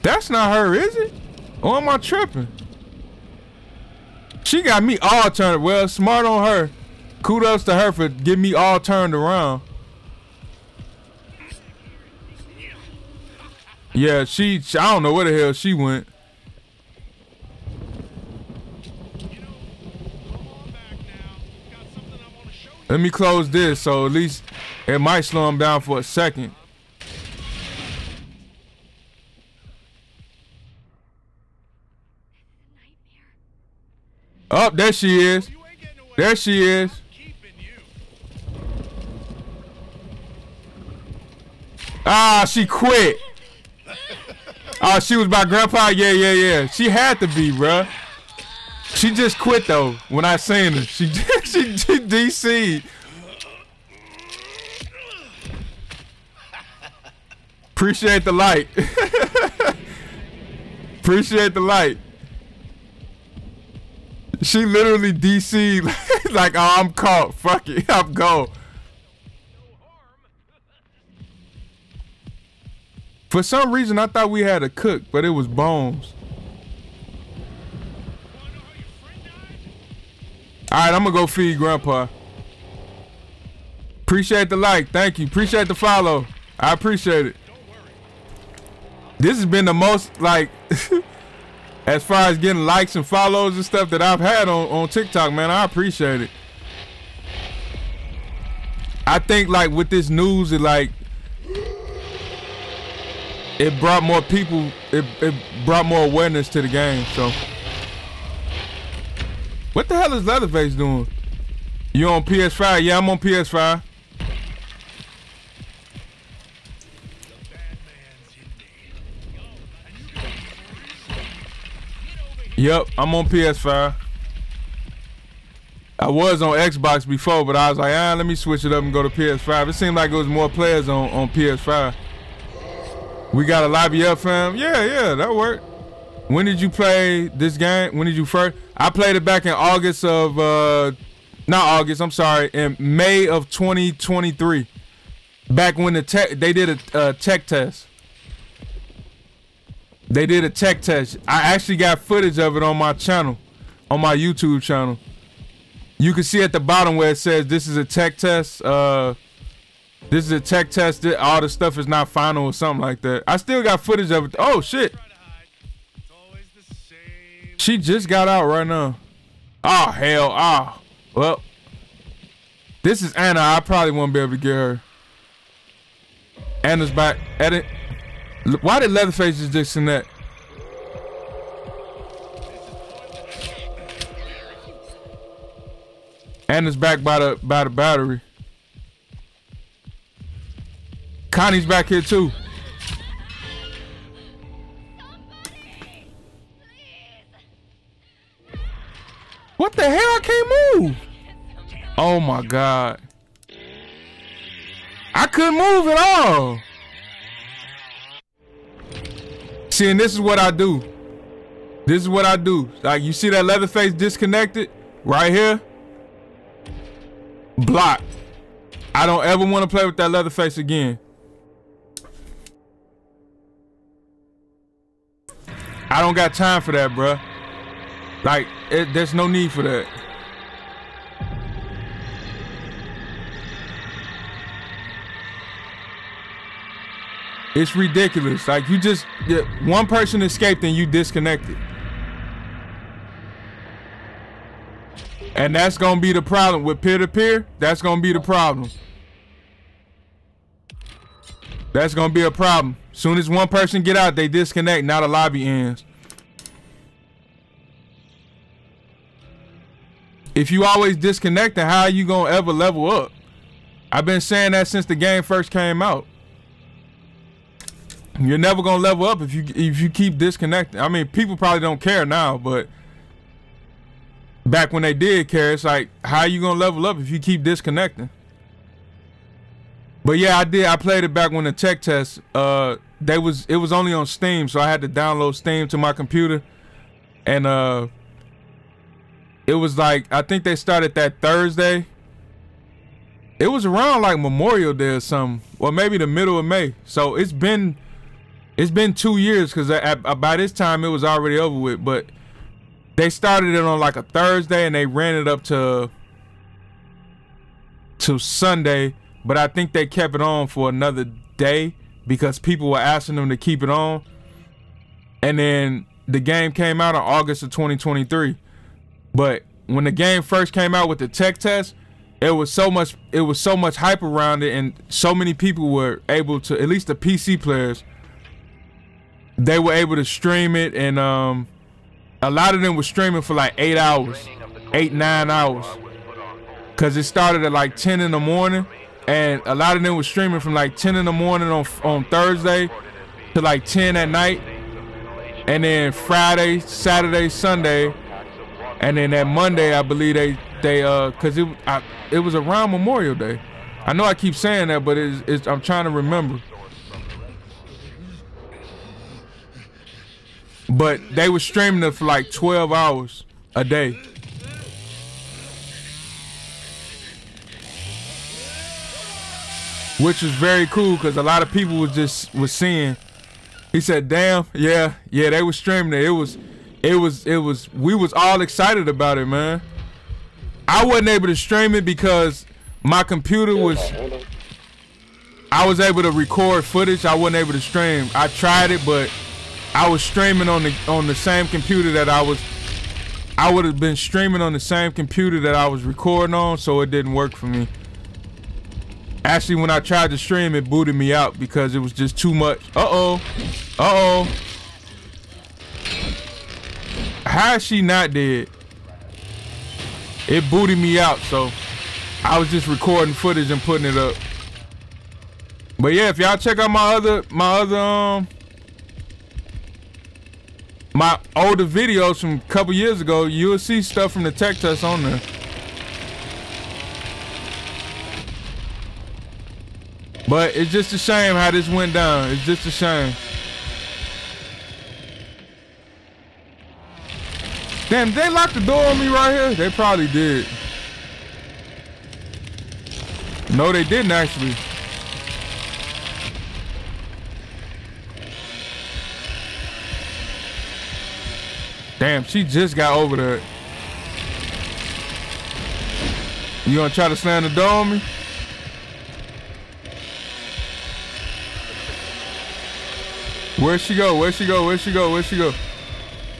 That's not her, is it? Or am I tripping? She got me all turned. Well, smart on her. Kudos to her for getting me all turned around. Yeah, I don't know where the hell she went. Let me close this, so at least it might slow him down for a second. Oh, there she is. There she is. Ah, she quit. Oh, she was by Grandpa? Yeah. She had to be, bruh. She just quit, though, when I seen her. She DC'd. Appreciate the light. Appreciate the light. She literally DC'd like, oh, I'm caught. Fuck it. I'm gone. For some reason, I thought we had a cook, but it was Bones. All right, I'm going to go feed Grandpa. Appreciate the like. Thank you. Appreciate the follow. I appreciate it. This has been the most, like, as far as getting likes and follows and stuff that I've had on TikTok, man. I appreciate it. I think, like, with this news, it, like, it brought more people, it brought more awareness to the game, so. What the hell is Leatherface doing? You on PS5? Yeah, I'm on PS5. Yep, I'm on PS5. I was on Xbox before, but I was like, let me switch it up and go to PS5. It seemed like it was more players on PS5. We got a lobby up, fam. Yeah, that worked. When did you play this game? When did you first? I played it back in August of, not August, I'm sorry, in May of 2023. Back when they did a tech test. They did a tech test. I actually got footage of it on my channel, on my YouTube channel. You can see at the bottom where it says this is a tech test. This is a tech test. All the stuff is not final or something like that. I still got footage of it. Oh, shit. She just got out right now. Oh, hell. Oh, well. This is Anna. I probably won't be able to get her. Anna's back at it. Why did Leatherface just disconnect? Anna's back by the battery. Connie's back here too. What the hell? I can't move. Oh my God. I couldn't move at all. See, and this is what I do. This is what I do. Like, you see that Leatherface disconnected right here? Block. I don't ever want to play with that Leatherface again. I don't got time for that, bruh. Like, there's no need for that. It's ridiculous. Like, you just, one person escaped and you disconnected. And that's gonna be the problem with peer-to-peer. That's gonna be the problem. That's gonna be a problem. Soon as one person get out, they disconnect, now the lobby ends. If you always disconnect, then how are you gonna ever level up? I've been saying that since the game first came out. You're never gonna level up if you keep disconnecting. I mean, people probably don't care now, but back when they did care, it's like, how are you gonna level up if you keep disconnecting? But yeah, I played it back when the tech test. It was only on Steam, so I had to download Steam to my computer, and it was like, I think they started that Thursday. It was around like Memorial Day or something, or maybe the middle of May. So it's been 2 years, because by this time it was already over with. But they started it on like a Thursday and they ran it up to Sunday. But I think they kept it on for another day because people were asking them to keep it on. And then the game came out in August of 2023. But when the game first came out with the tech test, it was so much hype around it, and so many people were able to, at least the PC players, they were able to stream it, and a lot of them were streaming for like 8 hours, 9 hours, because it started at like 10 in the morning, and a lot of them were streaming from like 10 in the morning on Thursday to like 10 at night, and then Friday, Saturday, Sunday, and then that Monday I believe they because it was around Memorial Day. I know I keep saying that, but I'm trying to remember. But they were streaming it for like 12 hours a day. Which was very cool, because a lot of people was seeing. He said, damn, yeah, they were streaming it. We was all excited about it, man. I wasn't able to stream it because my computer I was able to record footage. I wasn't able to stream. I tried it, but I was streaming on the same computer that I would have been streaming on the same computer that I was recording on, so it didn't work for me. Actually, when I tried to stream, it booted me out because it was just too much. Uh-oh. How is she not dead? It booted me out, so I was just recording footage and putting it up. But yeah, if y'all check out my older videos from a couple years ago, you'll see stuff from the tech test on there. But it's just a shame how this went down. It's just a shame. Damn, they locked the door on me right here? They probably did. No, they didn't actually. Damn, she just got over there. You gonna try to slam the door on me? Where'd she go? Where'd she go? Where'd she go? Where'd she go?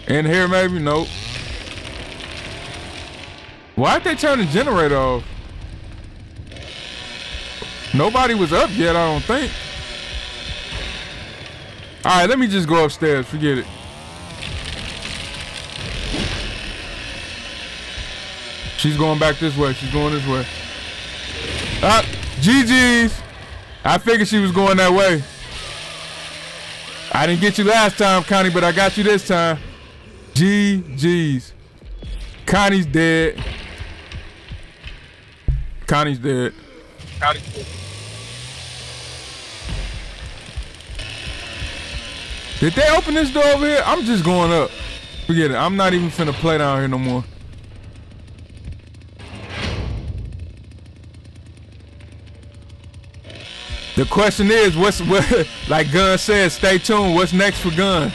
In here maybe? Nope. Why'd they turn the generator off? Nobody was up yet, I don't think. All right, let me just go upstairs. Forget it. She's going back this way. She's going this way. Ah, GG's. I figured she was going that way. I didn't get you last time, Connie, but I got you this time. GG's. Connie's dead. Connie's dead. Connie's dead. Did they open this door over here? I'm just going up. Forget it. I'm not even finna play down here no more. The question is, like Gunn said, stay tuned. What's next for Gunn?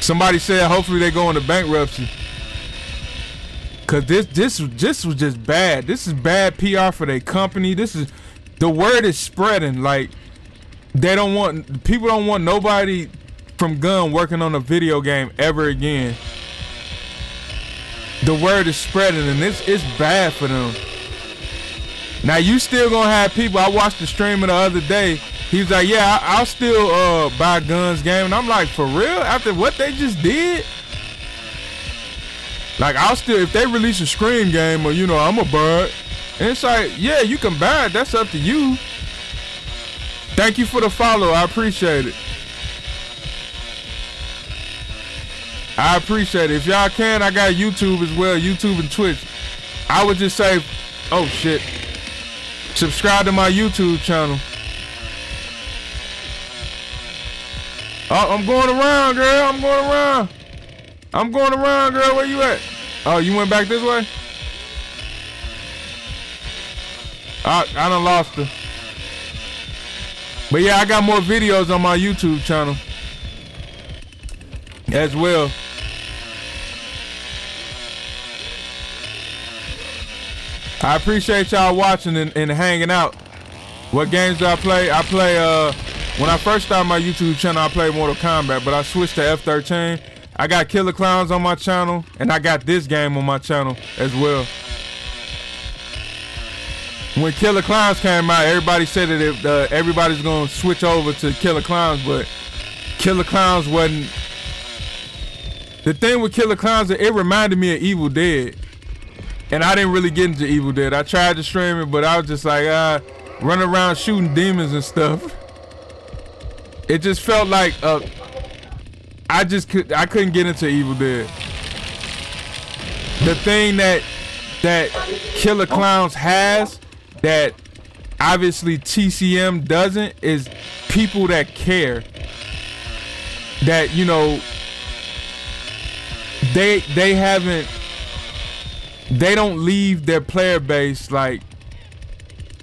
Somebody said hopefully they go into bankruptcy. Cause this was just bad. This is bad PR for their company. The word is spreading. Like people don't want nobody from Gunn working on a video game ever again. The word is spreading, and it's bad for them. Now you still gonna have people. I watched the streamer the other day. He was like, yeah, I'll still buy Gunn's game. And I'm like, for real? After what they just did? Like, I'll still, if they release a Scream game, or, I'm a buy it. And it's like, yeah, you can buy it. That's up to you. Thank you for the follow. I appreciate it. I appreciate it. If y'all can, I got YouTube as well. YouTube and Twitch. I would just say, oh, shit. Subscribe to my YouTube channel. Oh, I'm going around, girl. I'm going around, girl. Where you at? Oh, you went back this way? I done lost her. But yeah, I got more videos on my YouTube channel as well. I appreciate y'all watching and hanging out. What games do I play? I play, when I first started my YouTube channel, I played Mortal Kombat, but I switched to F13. I got Killer Clowns on my channel, and I got this game on my channel as well. when Killer Clowns came out, everybody said that everybody's gonna switch over to Killer Clowns, but Killer Clowns wasn't. The thing with Killer Clowns, it reminded me of Evil Dead, and I didn't really get into Evil Dead. I tried to stream it, but I was just like, running around shooting demons and stuff. It just felt like I couldn't get into Evil Dead. The thing that Killer Clowns has that obviously TCM doesn't is people that care. That, you know, they don't leave their player base like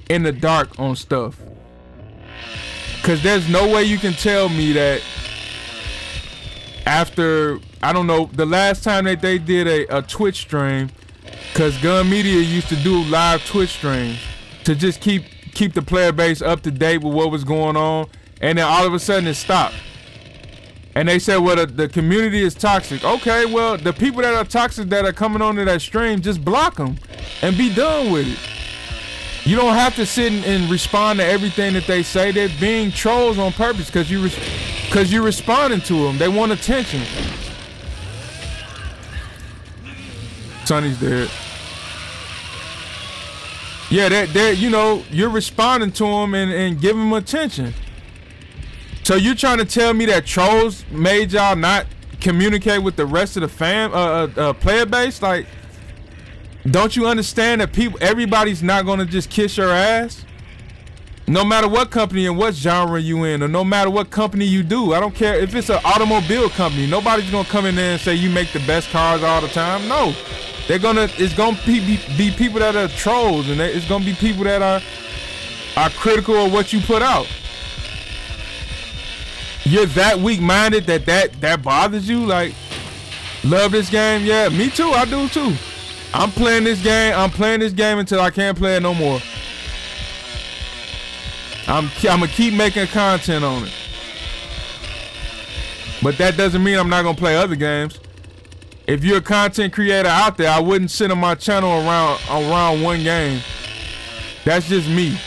in the dark on stuff. Cause there's no way you can tell me that after, I don't know, the last time that they did a Twitch stream, cause Gun Media used to do live Twitch streams to just keep the player base up to date with what was going on, and then all of a sudden it stopped. And they said, well, the community is toxic. Okay, well, the people that are toxic that are coming onto that stream, just block them and be done with it. You don't have to sit and respond to everything that they say. They're being trolls on purpose because you're responding to them. They want attention. Sonny's dead. Yeah, they're you know, you're responding to them and giving them attention. So you're trying to tell me that trolls made y'all not communicate with the rest of the player base? Like, don't you understand that everybody's not gonna just kiss your ass? No matter what company and what genre you in, or no matter what company you do. I don't care if it's an automobile company. Nobody's gonna come in there and say you make the best cars all the time. No, it's gonna be people that are trolls, and it's gonna be people that are critical of what you put out. You're that weak-minded that bothers you? Like, love this game? Yeah, me too. I do too. I'm playing this game until I can't play it no more. I'm gonna keep making content on it. But that doesn't mean I'm not gonna play other games. If you're a content creator out there, I wouldn't sit on my channel around one game. That's just me.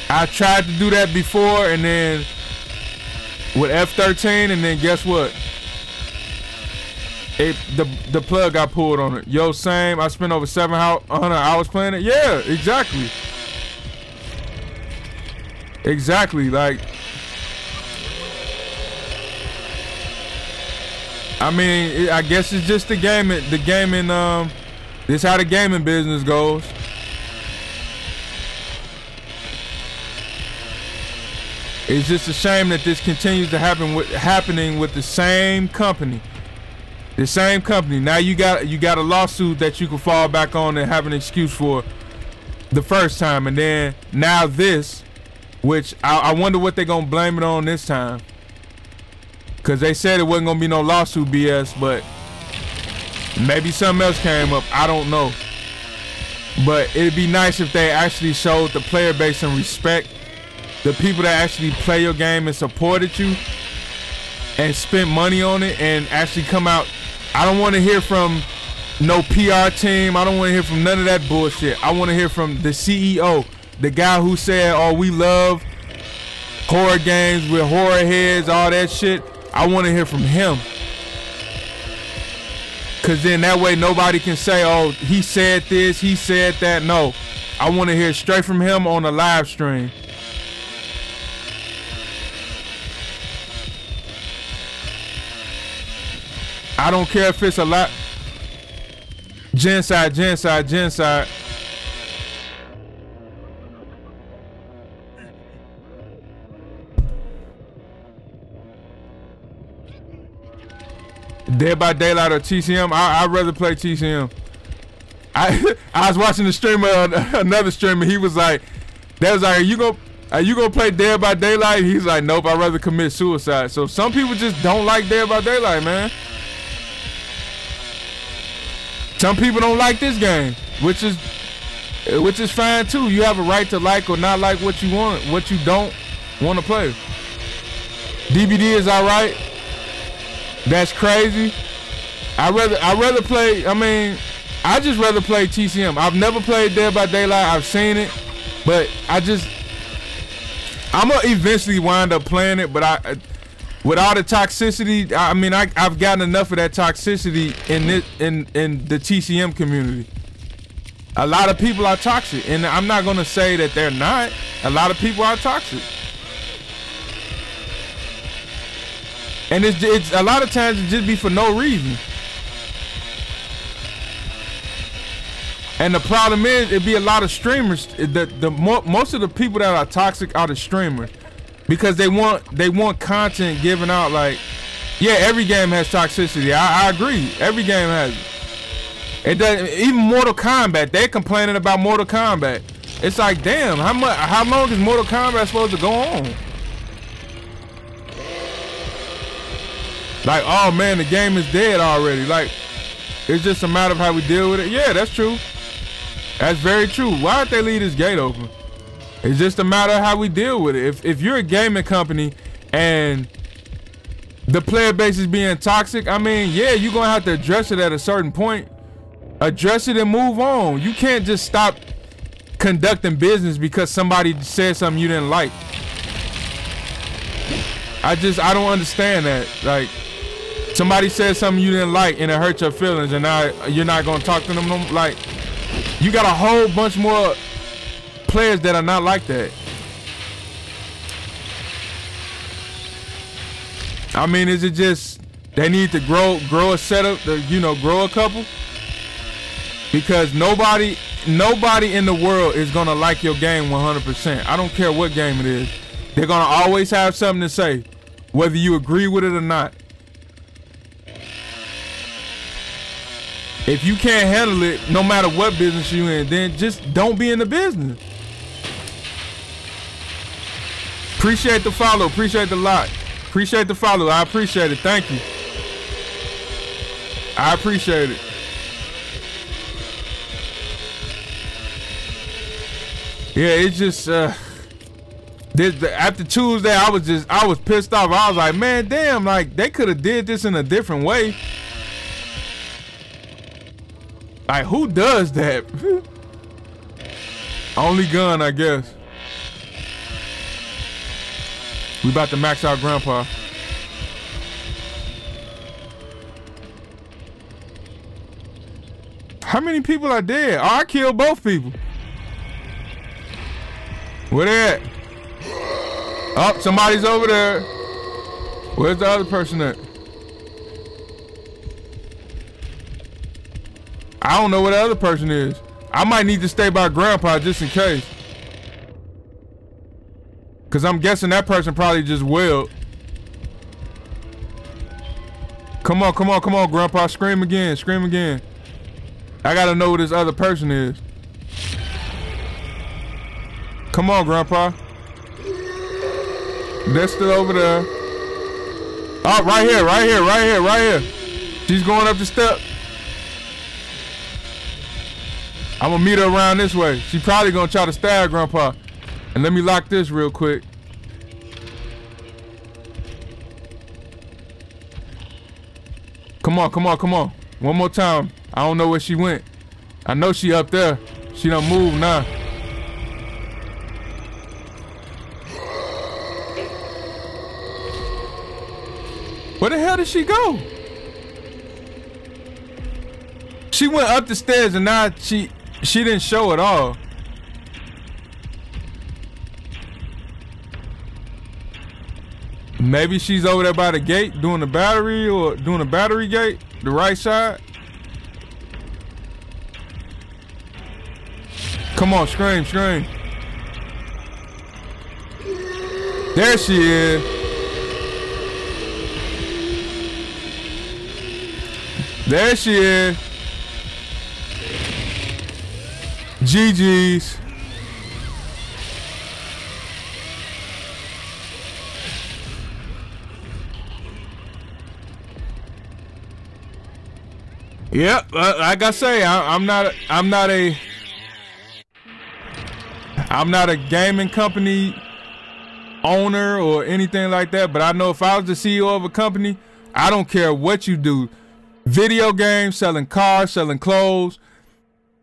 I tried to do that before, and then with F13, and then guess what? The plug got pulled on it. Yo, same. I spent over 700 hours playing it. Yeah, exactly. Exactly. Like, I mean, I guess it's just the gaming. This is how the gaming business goes. It's just a shame that this continues to happening with the same company. The same company. Now you got a lawsuit that you can fall back on and have an excuse for the first time, and then now this, which I wonder what they're gonna blame it on this time. Cause they said it wasn't gonna be no lawsuit BS, but maybe something else came up. I don't know. But it'd be nice if they actually showed the player base some respect. The people that actually play your game and supported you and spent money on it and actually come out. I don't want to hear from no PR team. I don't want to hear from none of that bullshit. I want to hear from the CEO, the guy who said, oh, we love horror games with horror heads, all that shit. I want to hear from him. Because then that way nobody can say, oh, he said this, he said that. No, I want to hear straight from him on a live stream. I don't care if it's a lot. Genocide. Dead by Daylight or TCM? I'd rather play TCM. I was watching the streamer, another streamer. He was like, are you gonna play Dead by Daylight? He's like, nope, I'd rather commit suicide. So some people just don't like Dead by Daylight, man. Some people don't like this game, which is fine too. You have a right to like or not like what you want, what you don't want to play. DBD is alright. That's crazy. I rather play. I mean, I just rather play TCM. I've never played Dead by Daylight. I've seen it, but I'm gonna eventually wind up playing it. But with all the toxicity, I mean, I've gotten enough of that toxicity in the TCM community. A lot of people are toxic, and I'm not gonna say that they're not. A lot of people are toxic, and it's a lot of times it just be for no reason. And the problem is, it be a lot of streamers. Most of the people that are toxic are the streamers, because they want content given out. Like, yeah, every game has toxicity. I agree. Every game has it. It doesn't. Even Mortal Kombat, they're complaining about Mortal Kombat. It's like, damn, how long is Mortal Kombat supposed to go on? Like, oh man, the game is dead already. Like, it's just a matter of how we deal with it. Yeah, that's true. That's very true. Why'd they leave this gate open? It's just a matter of how we deal with it. If you're a gaming company and the player base is being toxic, I mean, yeah, you're gonna have to address it at a certain point. Address it and move on. You can't just stop conducting business because somebody said something you didn't like. I don't understand that. Like, somebody said something you didn't like and it hurt your feelings, and now you're not gonna talk to them no more. Like, you got a whole bunch more players that are not like that. I mean, is it just they need to grow a setup, grow a couple? Because nobody in the world is gonna like your game 100%. I don't care what game it is. They're gonna always have something to say, whether you agree with it or not. If you can't handle it, no matter what business you're in, then just don't be in the business. Appreciate the follow. Appreciate the like. Appreciate the follow. I appreciate it. Thank you. I appreciate it. Yeah, it's just after Tuesday, I was pissed off. I was like, man, damn, like they could have did this in a different way. Like, who does that? Only gun, I guess. We about to max out Grandpa. How many people are dead? Oh, I killed both people. Where they at? Oh, somebody's over there. Where's the other person at? I don't know where the other person is. I might need to stay by Grandpa just in case. Cause I'm guessing that person probably just wailed. Come on, come on, come on, Grandpa. Scream again, scream again. I gotta know who this other person is. Come on, Grandpa. They're still over there. Oh, right here, right here, right here, right here. She's going up the step. I'm gonna meet her around this way. She probably gonna try to stab Grandpa. And let me lock this real quick. Come on, come on, come on. One more time. I don't know where she went. I know she up there. She done moved now. Where the hell did she go? She went up the stairs and now she didn't show at all. Maybe she's over there by the gate doing the battery or doing the battery gate, the right side. Come on, scream, scream. There she is. There she is. GG's. Yep, like I say, I'm not a gaming company owner or anything like that, but I know if I was the CEO of a company, I don't care what you do. video games, selling cars, selling clothes,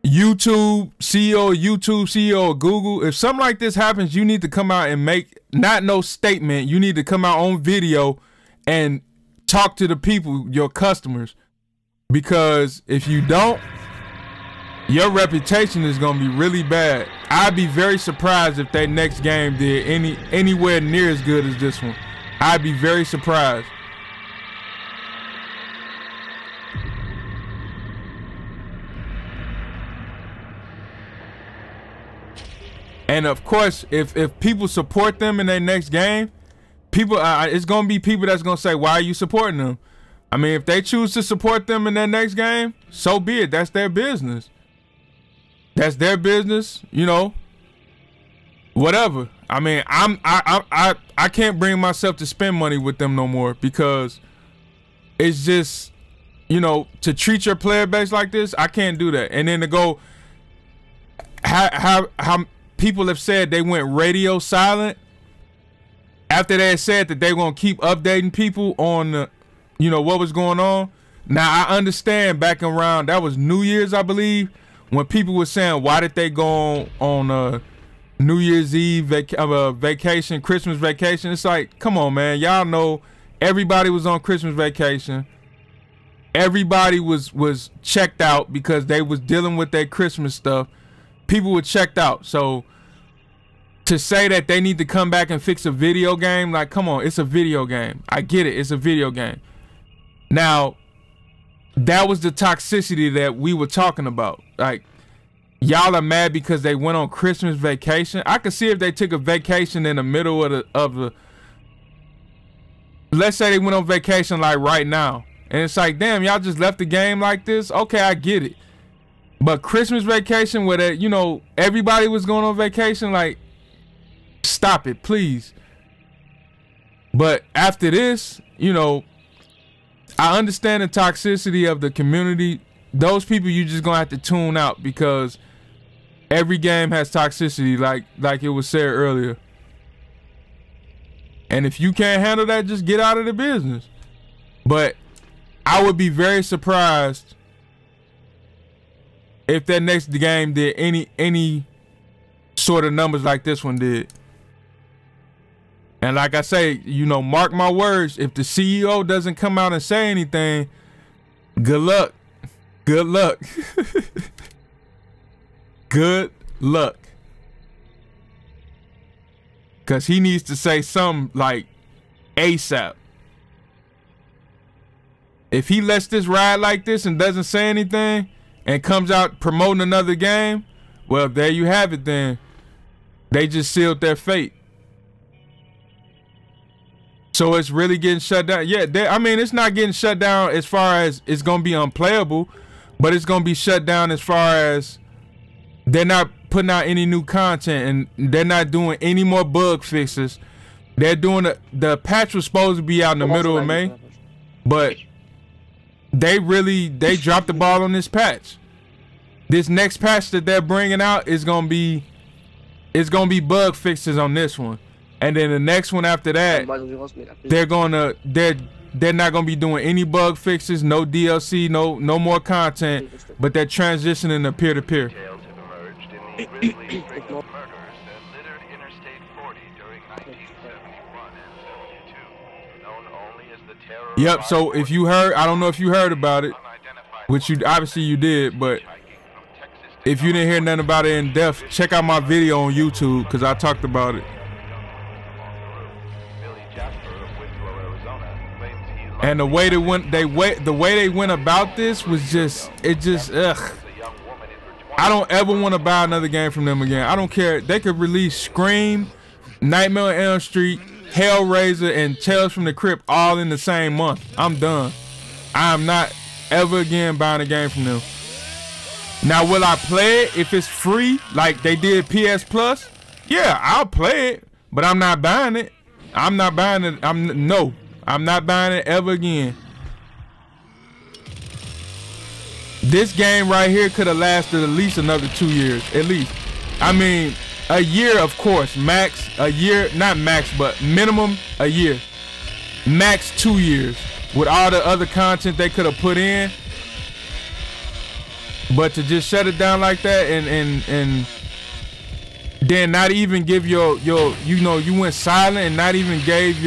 YouTube, CEO of YouTube, CEO of Google. If something like this happens, you need to come out and make not no statement. You need to come out on video and talk to the people, your customers. Because if you don't, your reputation is gonna be really bad. I'd be very surprised if their next game did anywhere near as good as this one. I'd be very surprised. And of course, if people support them in their next game, people, it's gonna be people that's gonna say, "Why are you supporting them?" I mean, if they choose to support them in their next game, so be it. That's their business. That's their business, you know. Whatever. I mean, I can't bring myself to spend money with them no more because it's just, you know, to treat your player base like this, I can't do that. And then to go, how people have said they went radio silent after they had said that they were gonna keep updating people on the, you know, what was going on. Now I understand back around, that was New Year's, I believe, when people were saying, why did they go on New Year's Eve vacation, Christmas vacation? It's like, come on, man. Y'all know everybody was on Christmas vacation. Everybody was checked out because they was dealing with their Christmas stuff. People were checked out. So to say that they need to come back and fix a video game, like, come on, it's a video game. I get it. It's a video game. Now, that was the toxicity that we were talking about. Like, y'all are mad because they went on Christmas vacation. I could see if they took a vacation in the middle of the let's say they went on vacation like right now. And it's like, damn, y'all just left the game like this? Okay, I get it. But Christmas vacation where that, you know, everybody was going on vacation, like, stop it, please. But after this, you know, I understand the toxicity of the community. Those people you just gonna have to tune out because every game has toxicity, like it was said earlier. And if you can't handle that, just get out of the business. But I would be very surprised if that next game did any sort of numbers like this one did. And like I say, you know, mark my words, if the CEO doesn't come out and say anything, good luck. Good luck. Good luck. Because he needs to say something like ASAP. If he lets this ride like this and doesn't say anything and comes out promoting another game, well, there you have it then. They just sealed their fate. So it's really getting shut down. Yeah, I mean, it's not getting shut down as far as it's going to be unplayable, but it's going to be shut down as far as they're not putting out any new content and they're not doing any more bug fixes. They're doing the patch was supposed to be out in the middle of May, but they dropped the ball on this patch. This next patch that they're bringing out is going to be bug fixes on this one. And then the next one after that, they're not gonna be doing any bug fixes, no DLC, no more content, but they're transitioning to peer-to-peer. Details have emerged in the grisly string of murders that littered Interstate 40 during 1971 and 72, known only as the terror. Yep. So if you heard, I don't know if you heard about it, which you obviously you did, but if you didn't hear nothing about it in depth, check out my video on YouTube because I talked about it. And the way they went about this was just, ugh. I don't ever want to buy another game from them again. I don't care. They could release Scream, Nightmare on Elm Street, Hellraiser, and Tales from the Crypt all in the same month. I'm done. I'm not ever again buying a game from them. Now, will I play it if it's free like they did PS Plus? Yeah, I'll play it, but I'm not buying it. I'm not buying it. I'm not buying it ever again. This game right here could have lasted at least another 2 years, at least. I mean, a year, of course, max a year, not max, but minimum a year. Max 2 years. with all the other content they could have put in. But to just shut it down like that and then not even give your you know, you went silent and not even gave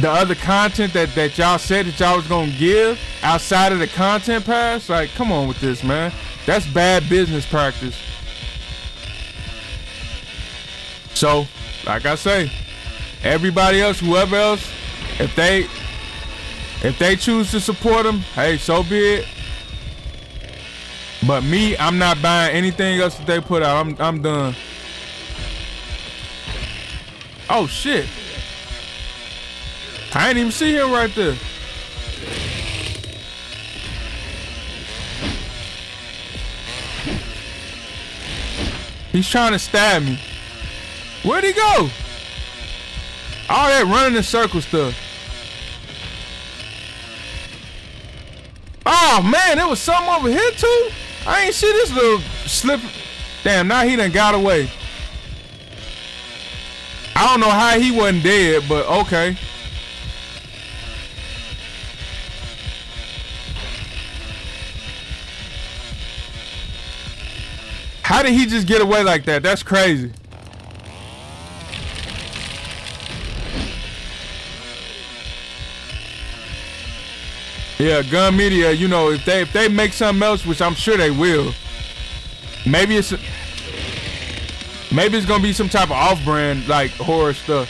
the other content that y'all said that y'all was gonna give outside of the content pass. Like, come on with this, man. That's bad business practice. So, like I say, everybody else, whoever else, if they choose to support them, hey, so be it. But me, I'm not buying anything else that they put out. I'm done. Oh shit. I ain't even see him right there. He's trying to stab me. Where'd he go? All that running in circle stuff. Oh man, there was something over here too? I ain't see this little slip. Damn, now he done got away. I don't know how he wasn't dead, but okay. How did he just get away like that? That's crazy. Yeah, Gun Media, you know, if they make something else, which I'm sure they will, maybe it's gonna be some type of off-brand like horror stuff.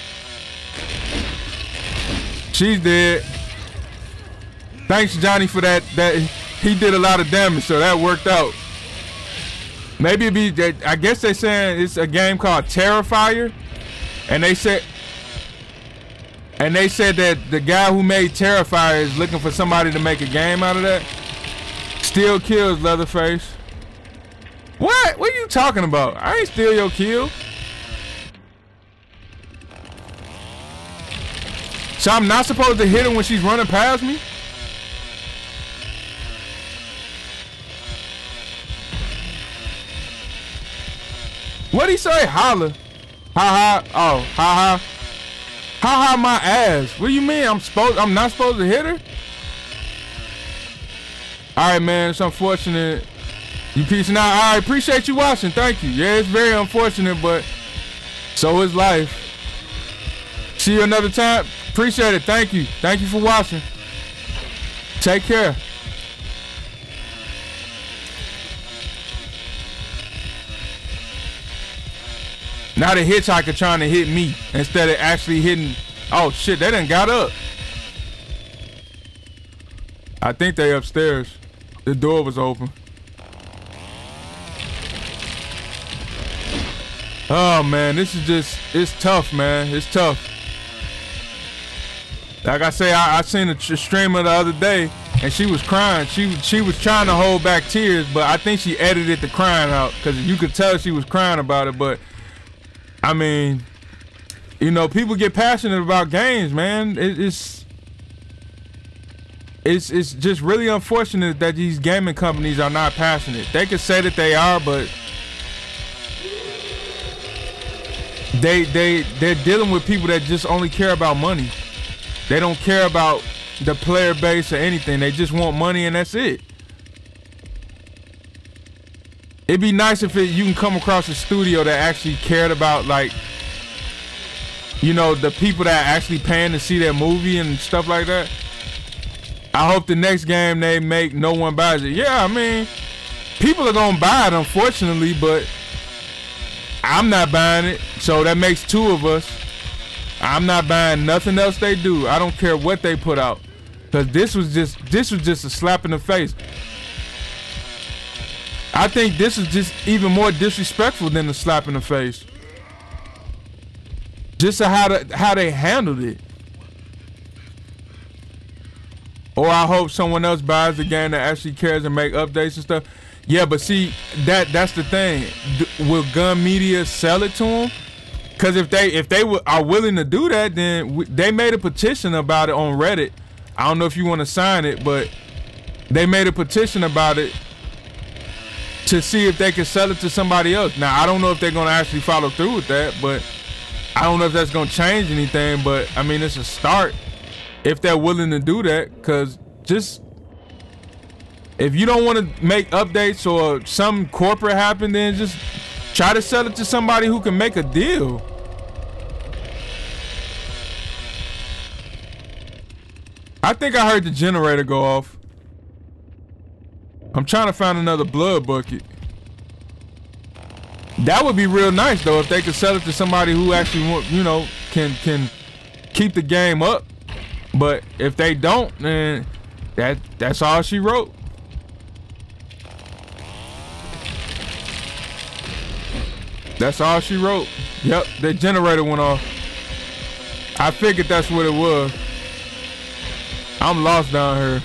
She's dead. Thanks, Johnny, for that. That he did a lot of damage, so that worked out. Maybe it be, I guess they're saying it's a game called Terrifier, and they said that the guy who made Terrifier is looking for somebody to make a game out of that. Still kills, Leatherface. What? What are you talking about? I ain't steal your kill. So I'm not supposed to hit her when she's running past me? What'd he say? Holla. Ha ha. Oh, ha ha. Ha ha my ass. What do you mean? I'm not supposed to hit her? Alright, man, it's unfortunate. You peacing out. Alright, appreciate you watching. Thank you. Yeah, it's very unfortunate, but so is life. See you another time. Appreciate it. Thank you. Thank you for watching. Take care. Now the hitchhiker trying to hit me instead of actually hitting. Oh shit, they done got up. I think they upstairs. The door was open. Oh man, this is just, it's tough, man. It's tough. Like I say, I seen a streamer the other day and she was crying. She was trying to hold back tears, but I think she edited the crying out because you could tell she was crying about it. But I mean, you know, people get passionate about games, man. It's just really unfortunate that these gaming companies are not passionate. They could say that they are, but they're dealing with people that just only care about money. They don't care about the player base or anything. They just want money and that's it. It'd be nice if you can come across a studio that actually cared about, like, you know, the people that are actually paying to see their movie and stuff like that. I hope the next game they make, no one buys it. Yeah, I mean, people are gonna buy it, unfortunately, but I'm not buying it. So that makes two of us. I'm not buying nothing else they do. I don't care what they put out, because this was just a slap in the face. I think this is just even more disrespectful than the slap in the face. Just how they handled it. Or I hope someone else buys the game that actually cares and make updates and stuff. Yeah, but see, that's the thing. Will Gun Media sell it to them? Because if they are willing to do that, then they made a petition about it on Reddit. I don't know if you want to sign it, but they made a petition about it to see if they can sell it to somebody else. Now, I don't know if they're going to actually follow through with that, but I don't know if that's gonna change anything, but I mean, it's a start if they're willing to do that. Cause just if you don't want to make updates or some corporate happen, then just try to sell it to somebody who can make a deal. I think I heard the generator go off. I'm trying to find another blood bucket. That would be real nice though if they could sell it to somebody who actually want, you know, can keep the game up. But if they don't, then that's all she wrote. That's all she wrote. Yep, the generator went off. I figured that's what it was. I'm lost down here.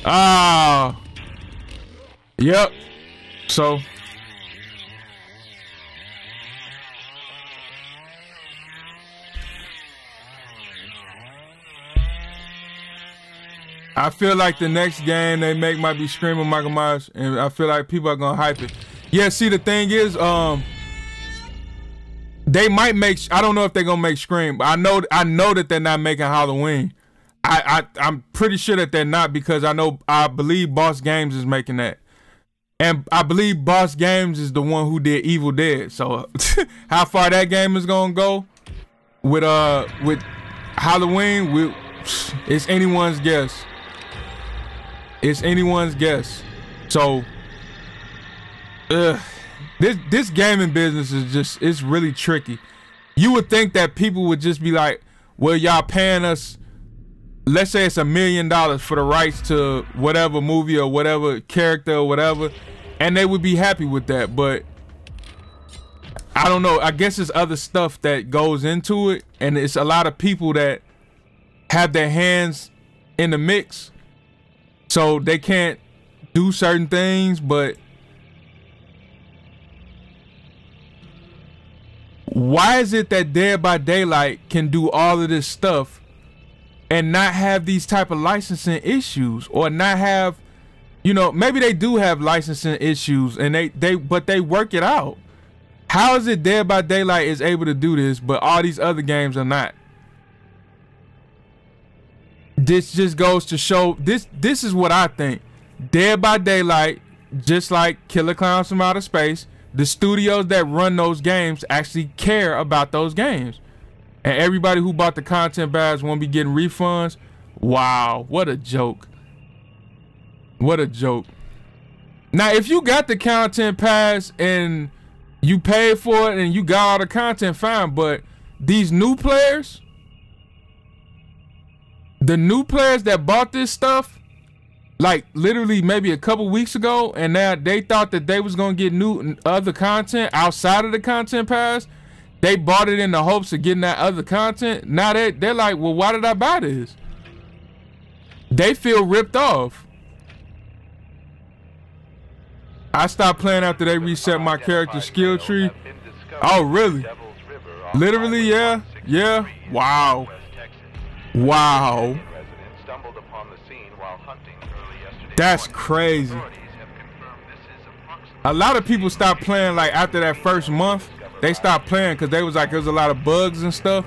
Ah. Yep. So. I feel like the next game they make might be Screaming Michael Myers, and I feel like people are gonna hype it. Yeah, see, the thing is, they might make. I don't know if they're gonna make Scream, but I know that they're not making Halloween. I'm pretty sure that they're not, because I believe Boss Games is making that, and I believe Boss Games is the one who did Evil Dead. So how far that game is gonna go with Halloween, it's anyone's guess. It's anyone's guess. So, this gaming business is it's really tricky. You would think that people would just be like, well, y'all paying us, let's say it's $1 million for the rights to whatever movie or whatever character or whatever, and they would be happy with that. But I don't know. I guess there's other stuff that goes into it, and it's a lot of people that have their hands in the mix. So they can't do certain things, but why is it that Dead by Daylight can do all of this stuff and not have these type of licensing issues, or not have, you know, maybe they do have licensing issues and but they work it out. How is it Dead by Daylight is able to do this, but all these other games are not? This just goes to show, this is what I think. Dead by Daylight, just like Killer Clowns from Outer Space, the studios that run those games actually care about those games. And everybody who bought the content badge won't be getting refunds. Wow, what a joke. What a joke. Now, if you got the content pass and you paid for it and you got all the content, fine. But these new players, the new players that bought this stuff, like literally maybe a couple weeks ago, and now they thought that they was gonna get new other content outside of the content pass. They bought it in the hopes of getting that other content. Now they're like, well, why did I buy this? They feel ripped off. I stopped playing after they reset my character skill tree. Oh, really? Literally, yeah. Yeah. Wow. Wow. That's crazy. A lot of people stopped playing like after that first month. They stopped playing because they was like, there was a lot of bugs and stuff.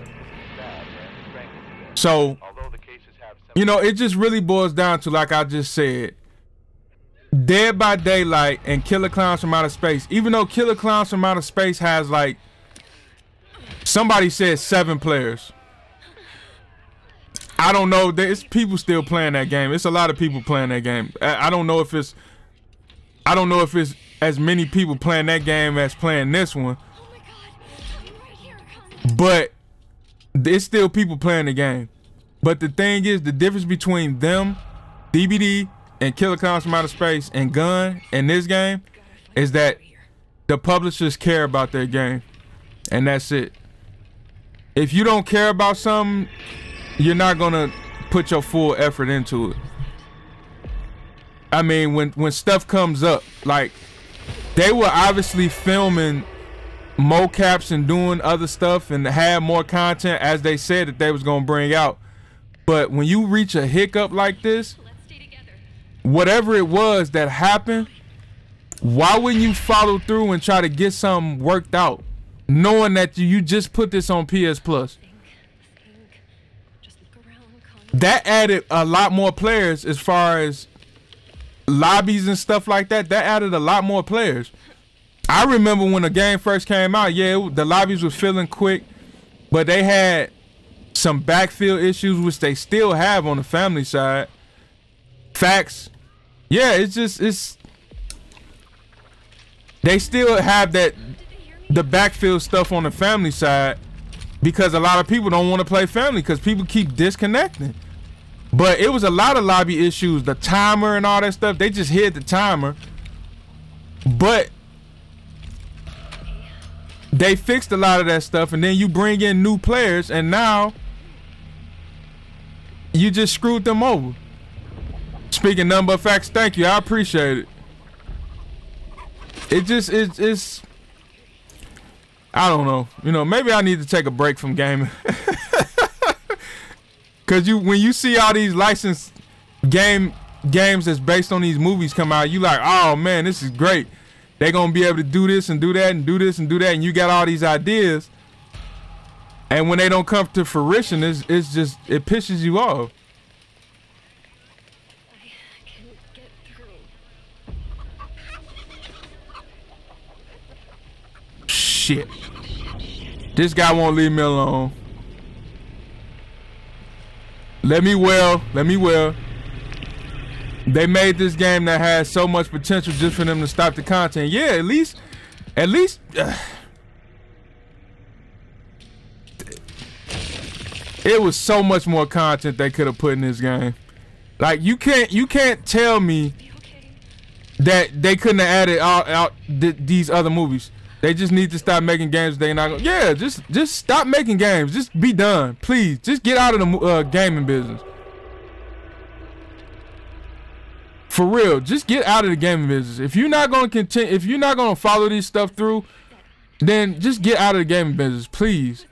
So, you know, it just really boils down to, like I just said, Dead by Daylight and Killer Clowns from Outer Space. Even though Killer Clowns from Outer Space has, like, somebody said 7 players. I don't know. There's people still playing that game. It's a lot of people playing that game. I don't know if it's as many people playing that game as playing this one. But there's still people playing the game. But the thing is, the difference between them, DBD, and Killer Clowns from Outer Space, and Gun in this game is that the publishers care about their game. And that's it. If you don't care about something, you're not gonna put your full effort into it. I mean, when stuff comes up, like, they were obviously filming mocaps and doing other stuff and had more content as they said that they was gonna bring out. But when you reach a hiccup like this, whatever it was that happened, why wouldn't you follow through and try to get something worked out, knowing that you just put this on PS Plus? That added a lot more players as far as lobbies and stuff like that. That added a lot more players. I remember when the game first came out, yeah, the lobbies was filling quick, but they had some backfield issues, which they still have on the family side. Facts. Yeah, it's they still have the backfield stuff on the family side because a lot of people don't want to play family because people keep disconnecting. But it was a lot of lobby issues, the timer and all that stuff. They just hid the timer, but they fixed a lot of that stuff, and then you bring in new players, and now you just screwed them over. Speaking number of facts, thank you. I appreciate it. It's I don't know. You know, maybe I need to take a break from gaming. Cause when you see all these licensed games that's based on these movies come out, you like, oh man, this is great. They gonna be able to do this and do that and do this and do that, and you got all these ideas. And when they don't come to fruition, it's just, it pisses you off. Shit. This guy won't leave me alone. Let me well. They made this game that has so much potential just for them to stop the content. Yeah, at least it was so much more content they could have put in this game. Like you can't tell me that they couldn't have added out these other movies. They just need to stop making games. They not gonna, yeah, just stop making games. Just be done, please. Just get out of the gaming business. For real, just get out of the gaming business. If you're not gonna continue, if you're not gonna follow this stuff through, then just get out of the gaming business, please.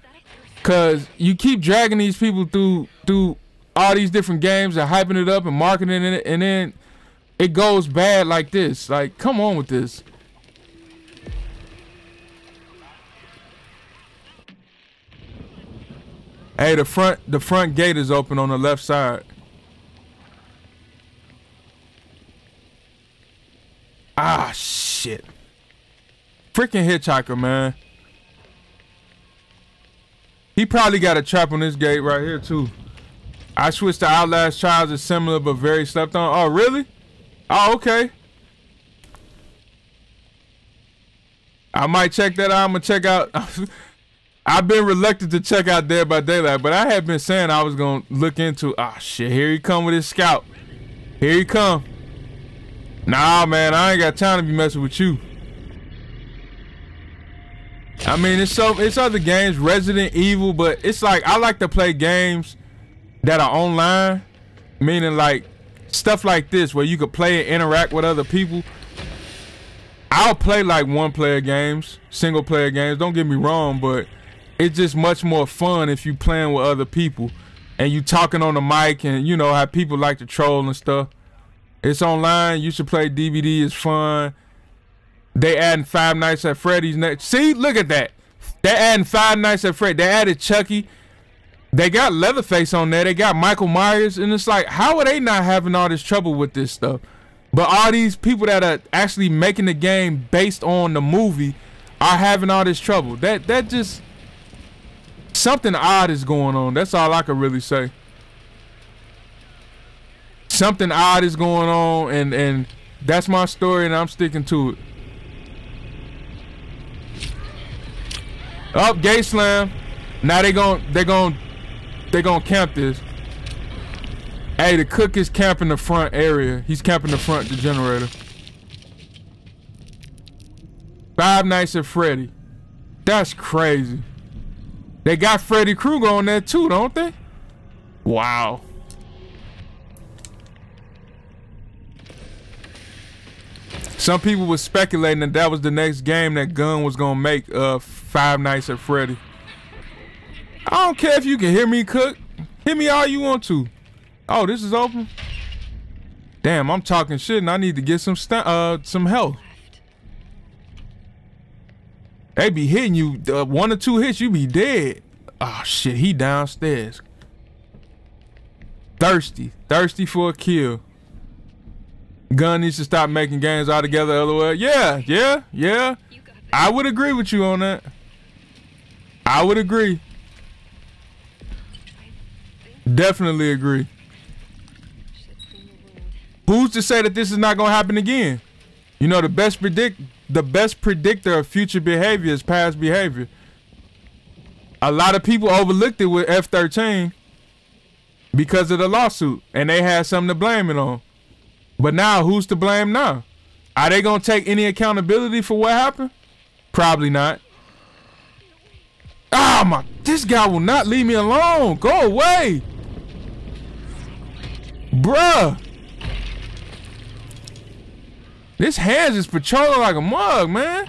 Cause you keep dragging these people through all these different games and hyping it up and marketing it, and then it goes bad like this. Like, come on with this. Hey, the front gate is open on the left side. Ah, shit. Freaking hitchhiker, man. He probably got a trap on this gate right here, too. I switched to Outlast Trials. It's similar, but very slept on. Oh, really? Oh, okay. I might check that out. I'm going to check out... I've been reluctant to check out Dead by Daylight, but I had been saying I was going to look into... Ah, shit. Here he come with his scout. Here he come. Nah, man. I ain't got time to be messing with you. I mean, it's other games, Resident Evil, but it's like I like to play games that are online, meaning like stuff like this where you could play and interact with other people. I'll play like one-player games, single-player games. Don't get me wrong, but it's just much more fun if you playing with other people and you talking on the mic, and you know how people like to troll and stuff. It's online. You should play DVD. It's fun. They adding Five Nights at Freddy's next. See, look at that. They adding Five Nights at Freddy's. They added Chucky. They got Leatherface on there. They got Michael Myers, and it's like, how are they not having all this trouble with this stuff? But all these people that are actually making the game based on the movie are having all this trouble. That just, something odd is going on. That's all I can really say. Something odd is going on, and that's my story, and I'm sticking to it. Up, gate slam. Now they gon' camp this. Hey, the cook is camping the front area. He's camping the front, the generator. Five Nights at Freddy. That's crazy. They got Freddy Krueger on there too, don't they? Wow. Some people were speculating that that was the next game that Gunn was gonna make, Five Nights at Freddy. I don't care if you can hear me, cook. Hit me all you want to. Oh, this is open? Damn, I'm talking shit and I need to get some health. They be hitting you, 1 or 2 hits, you be dead. Oh shit, he downstairs. Thirsty for a kill. Gun needs to stop making games altogether, LOL. Yeah. I would agree with you on that. I would agree. Definitely agree. Who's to say that this is not gonna happen again? You know, the best predictor of future behavior is past behavior. A lot of people overlooked it with F-13 because of the lawsuit, and they had something to blame it on. But now, who's to blame now? Are they gonna take any accountability for what happened? Probably not. Oh my, this guy will not leave me alone. Go away. Bruh. This Hands is patrolling like a mug, man.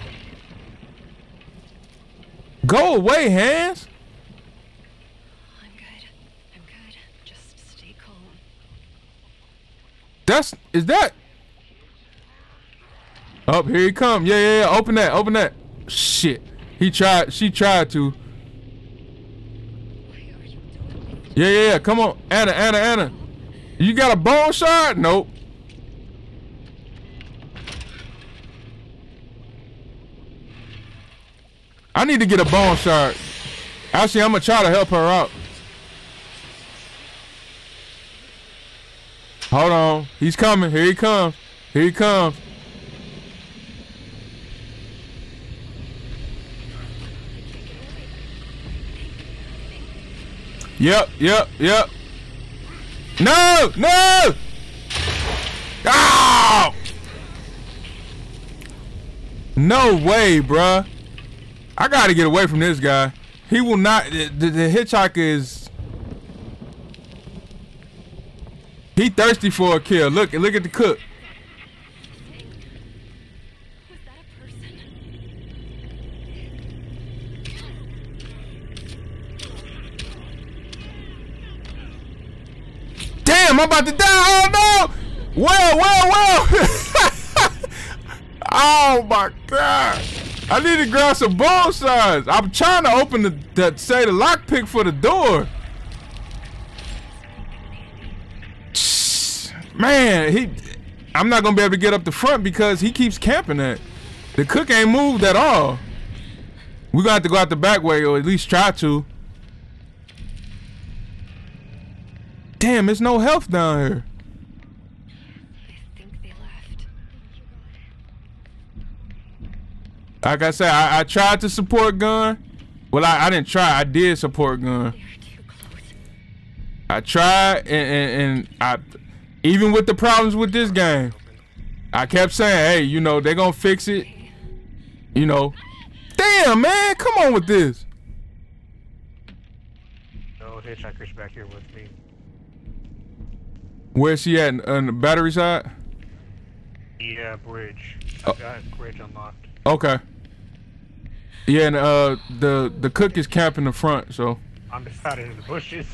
Go away, Hands. I'm good. Just stay calm. Is that? Oh, here he come. Yeah. Open that. Shit. She tried to. Yeah. Come on. Anna. You got a bone shard? Nope. I need to get a bone shard. Actually, I'm gonna try to help her out. Hold on. He's coming. Here he comes. Yep. No! Oh! No way, bruh. I gotta get away from this guy. He will not. The hitchhiker is. He thirsty for a kill. Look at the cook. Was that a person? Damn, I'm about to die. Oh no! Well. Oh my god. I need to grab some bone shards. I'm trying to open the lockpick for the door. Man, I'm not gonna be able to get up the front because he keeps camping that. The cook ain't moved at all. We're gonna have to go out the back way, or at least try to. Damn, there's no health down here. I think they left. Like I said, I tried to support Gun. Well, I didn't try. I did support Gun. They're too close. I tried, and I, even with the problems with this game, I kept saying, hey, you know, they're gonna fix it. You know. Damn, man, come on with this. No hitchhiker's back here with me. Where's she at, on the battery side? Yeah, bridge. Oh. I got bridge unlocked. Okay. Yeah, and the cook is camping the front, so. I'm just out in the bushes.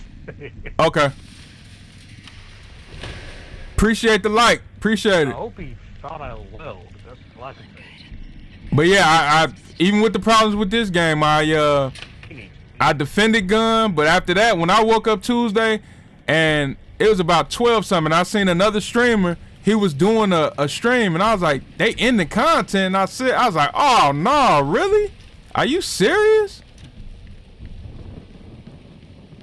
Okay. Appreciate the like. Appreciate I it. hope he thought I will. That's a lot of things. But yeah, I even with the problems with this game, I defended Gun, but after that, when I woke up Tuesday, and it was about 12 something, I seen another streamer. He was doing a stream, and I was like, they in the content. And I was like, oh no, really? Are you serious?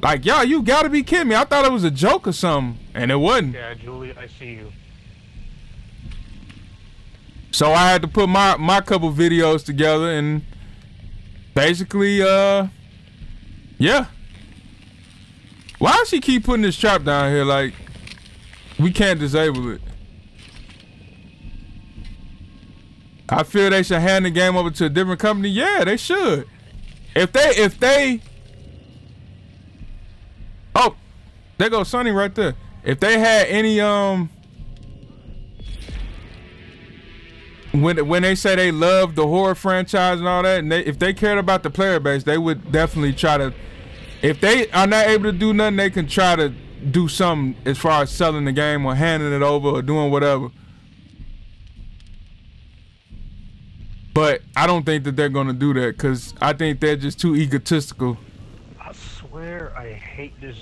Like, y'all, you gotta be kidding me. I thought it was a joke or something, and it wasn't. Yeah, Julie, I see you. So I had to put my couple videos together, and basically, yeah. Why does she keep putting this trap down here? Like, we can't disable it. I feel they should hand the game over to a different company. Yeah, they should. If they oh, there goes Sonny right there. If they had any when they say they love the horror franchise and all that, and if they cared about the player base, they would definitely try to. If they are not able to do nothing, they can try to do something as far as selling the game or handing it over or doing whatever. But I don't think that they're gonna do that because I think they're just too egotistical. I swear I hate this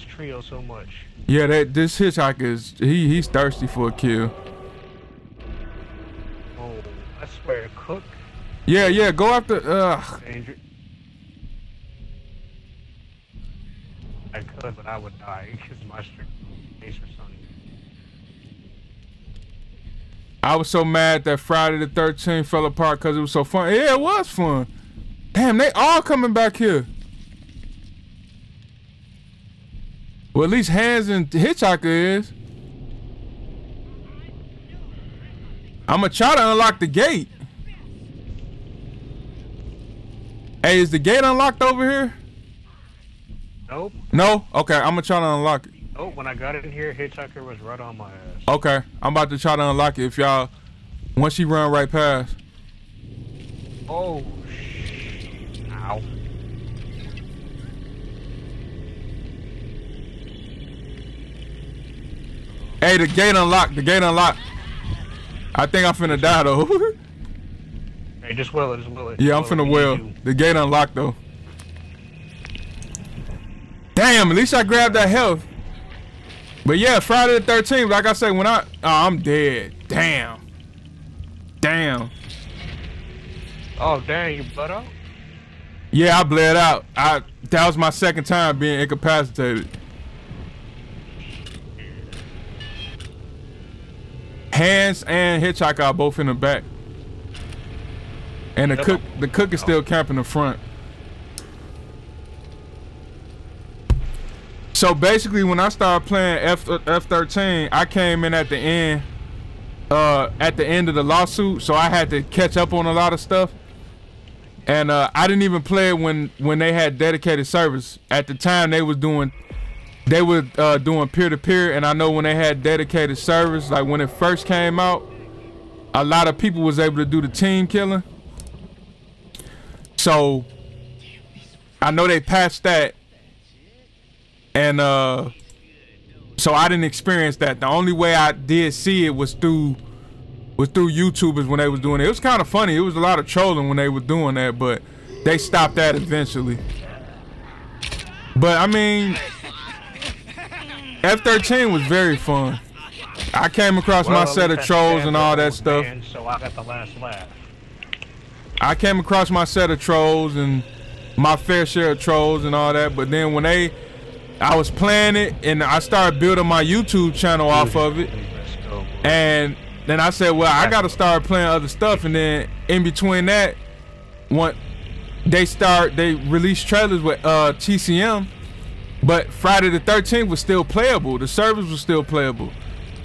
trio so much. Yeah, this hitchhiker is he's thirsty for a kill. Oh, I swear, Cook. Yeah, go after. Danger. I could, but I would die because my face for Sonny. I was so mad that Friday the 13th fell apart because it was so fun. Yeah, it was fun. Damn, they all coming back here. Well, at least Hands and Hitchhiker is. I'ma try to unlock the gate. Hey, is the gate unlocked over here? Nope. No? Okay, I'ma try to unlock it. Oh, when I got in here, Hitchhiker was right on my ass. Okay, I'm about to try to unlock it if y'all, once she run right past. Oh, ow. Hey, the gate unlocked, the gate unlocked. I think I'm finna die though. Hey, just will it. Yeah, I'm finna well. The gate unlocked though. Damn, at least I grabbed that health. But yeah, Friday the 13th, like I said, when I'm dead. Damn. Oh, dang, you bled out? Yeah, I bled out. That was my second time being incapacitated. Hands and Hitchhiker are both in the back. And the cook is still camping the front. So basically, when I started playing F13, I came in at the end of the lawsuit, so I had to catch up on a lot of stuff. And I didn't even play it when they had dedicated service. At the time, they were doing peer-to-peer, and I know when they had dedicated service, like when it first came out, a lot of people was able to do the team killing. So I know they patched that. And so I didn't experience that. The only way I did see it was through YouTubers when they was doing it. It was kind of funny. It was a lot of trolling when they were doing that, but they stopped that eventually. But I mean, F13 was very fun. I came across my set of trolls and all that stuff. So I got the last laugh. I came across my set of trolls and my fair share of trolls and all that, but then when I was playing it and I started building my YouTube channel off of it, and then I said, well, I gotta start playing other stuff. And then in between that, they released trailers with TCM, but Friday the 13th was still playable. The servers was still playable,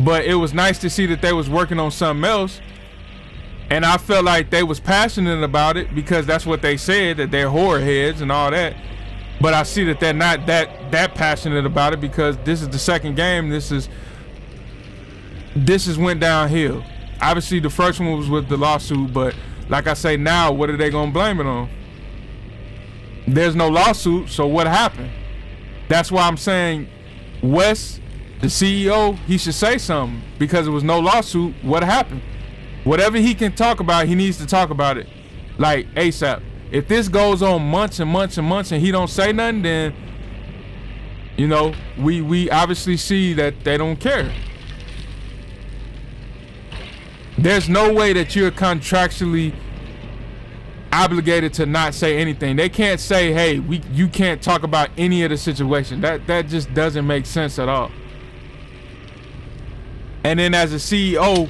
but it was nice to see that they was working on something else. And I felt like they was passionate about it because that's what they said, that they're horror heads and all that. But I see that they're not that passionate about it because this is the second game. This is went downhill. Obviously, the first one was with the lawsuit, but like I say now, what are they gonna blame it on? There's no lawsuit, so what happened? That's why I'm saying Wes, the CEO, he should say something because there was no lawsuit. What happened? Whatever he can talk about, he needs to talk about it, like ASAP. If this goes on months and months and months and he don't say nothing, then you know we obviously see that they don't care. There's no way that you're contractually obligated to not say anything. They can't say, hey, you can't talk about any of the situation. That just doesn't make sense at all. And then as a CEO,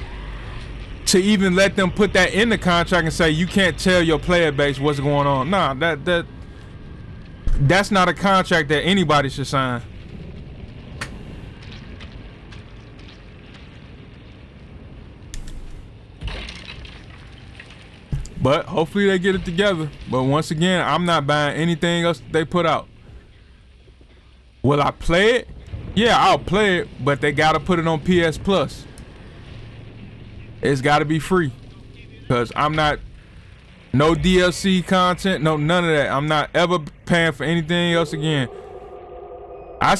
to even let them put that in the contract and say you can't tell your player base what's going on. Nah, that's not a contract that anybody should sign. But hopefully they get it together. But once again, I'm not buying anything else they put out. Will I play it? Yeah, I'll play it, but they gotta put it on PS Plus. It's gotta be free. Cause I'm not, no DLC content, no none of that. I'm not ever paying for anything else again. I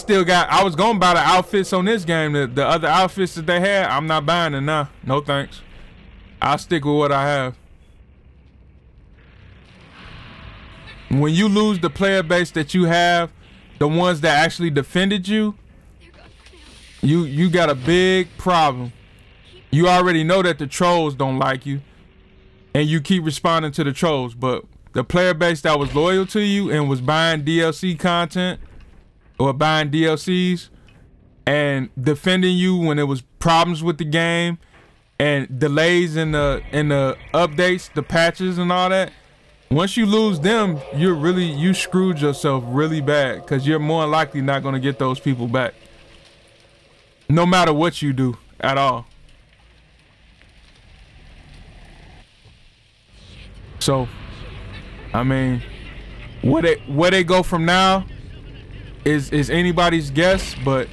was gonna buy the outfits on this game. The other outfits that they had, I'm not buying it now. No thanks. I'll stick with what I have. when you lose the player base that you have, the ones that actually defended you, you got a big problem. You already know that the trolls don't like you, and you keep responding to the trolls, but the player base that was loyal to you and was buying DLC content or buying DLCs and defending you when there was problems with the game and delays in the updates, the patches and all that, once you lose them, you screwed yourself really bad, because you're more likely not going to get those people back, no matter what you do at all. So, I mean, where they go from now is anybody's guess, but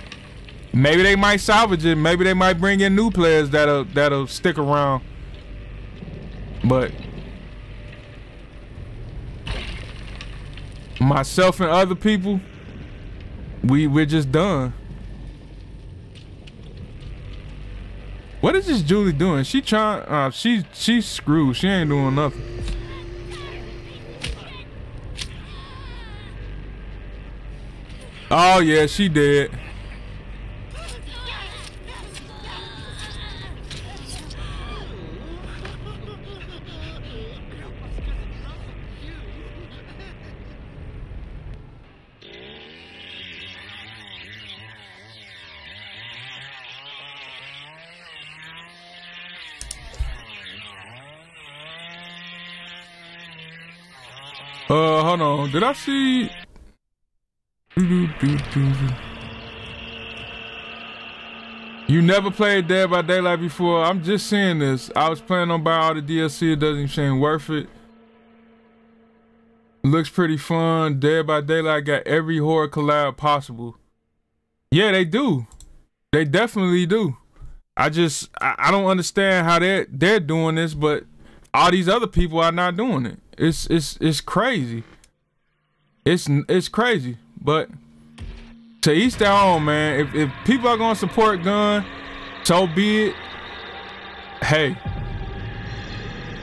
maybe they might salvage it. Maybe they might bring in new players that'll stick around. But myself and other people, we're just done. What is this Julie doing? She trying she's screwed. She ain't doing nothing. Oh yeah, she did. Hold on. Did I see? You never played Dead by Daylight before? I'm just saying this. I was planning on buying all the DLC. It doesn't seem worth it. Looks pretty fun. Dead by Daylight got every horror collab possible. Yeah, they do. They definitely do. I don't understand how they're doing this, but all these other people are not doing it. It's crazy. It's crazy. But to each their own, man. If people are gonna support gun, so be it. Hey,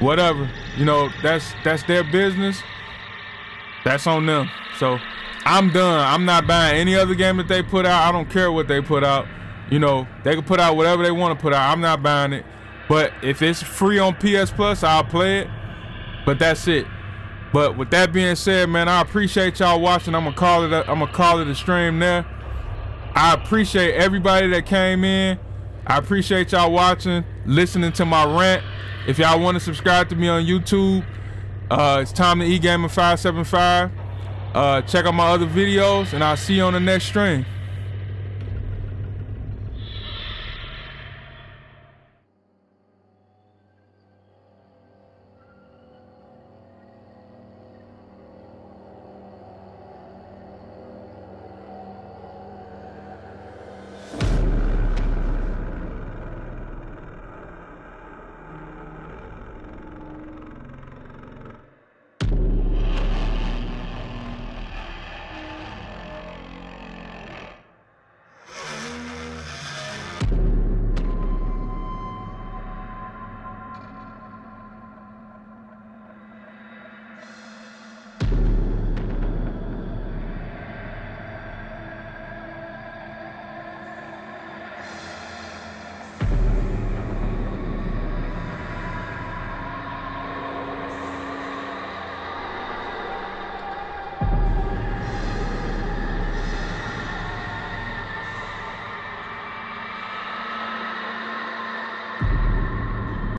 whatever. You know, that's their business. That's on them. So I'm done. I'm not buying any other game that they put out. I don't care what they put out. You know, they can put out whatever they want to put out. I'm not buying it. But if it's free on PS Plus, I'll play it. But that's it. But with that being said, man, I appreciate y'all watching. I'm gonna call it a stream there. I appreciate everybody that came in. I appreciate y'all watching, listening to my rant. If y'all want to subscribe to me on YouTube, it's time to eat Gamer 575. Check out my other videos, and I'll see you on the next stream.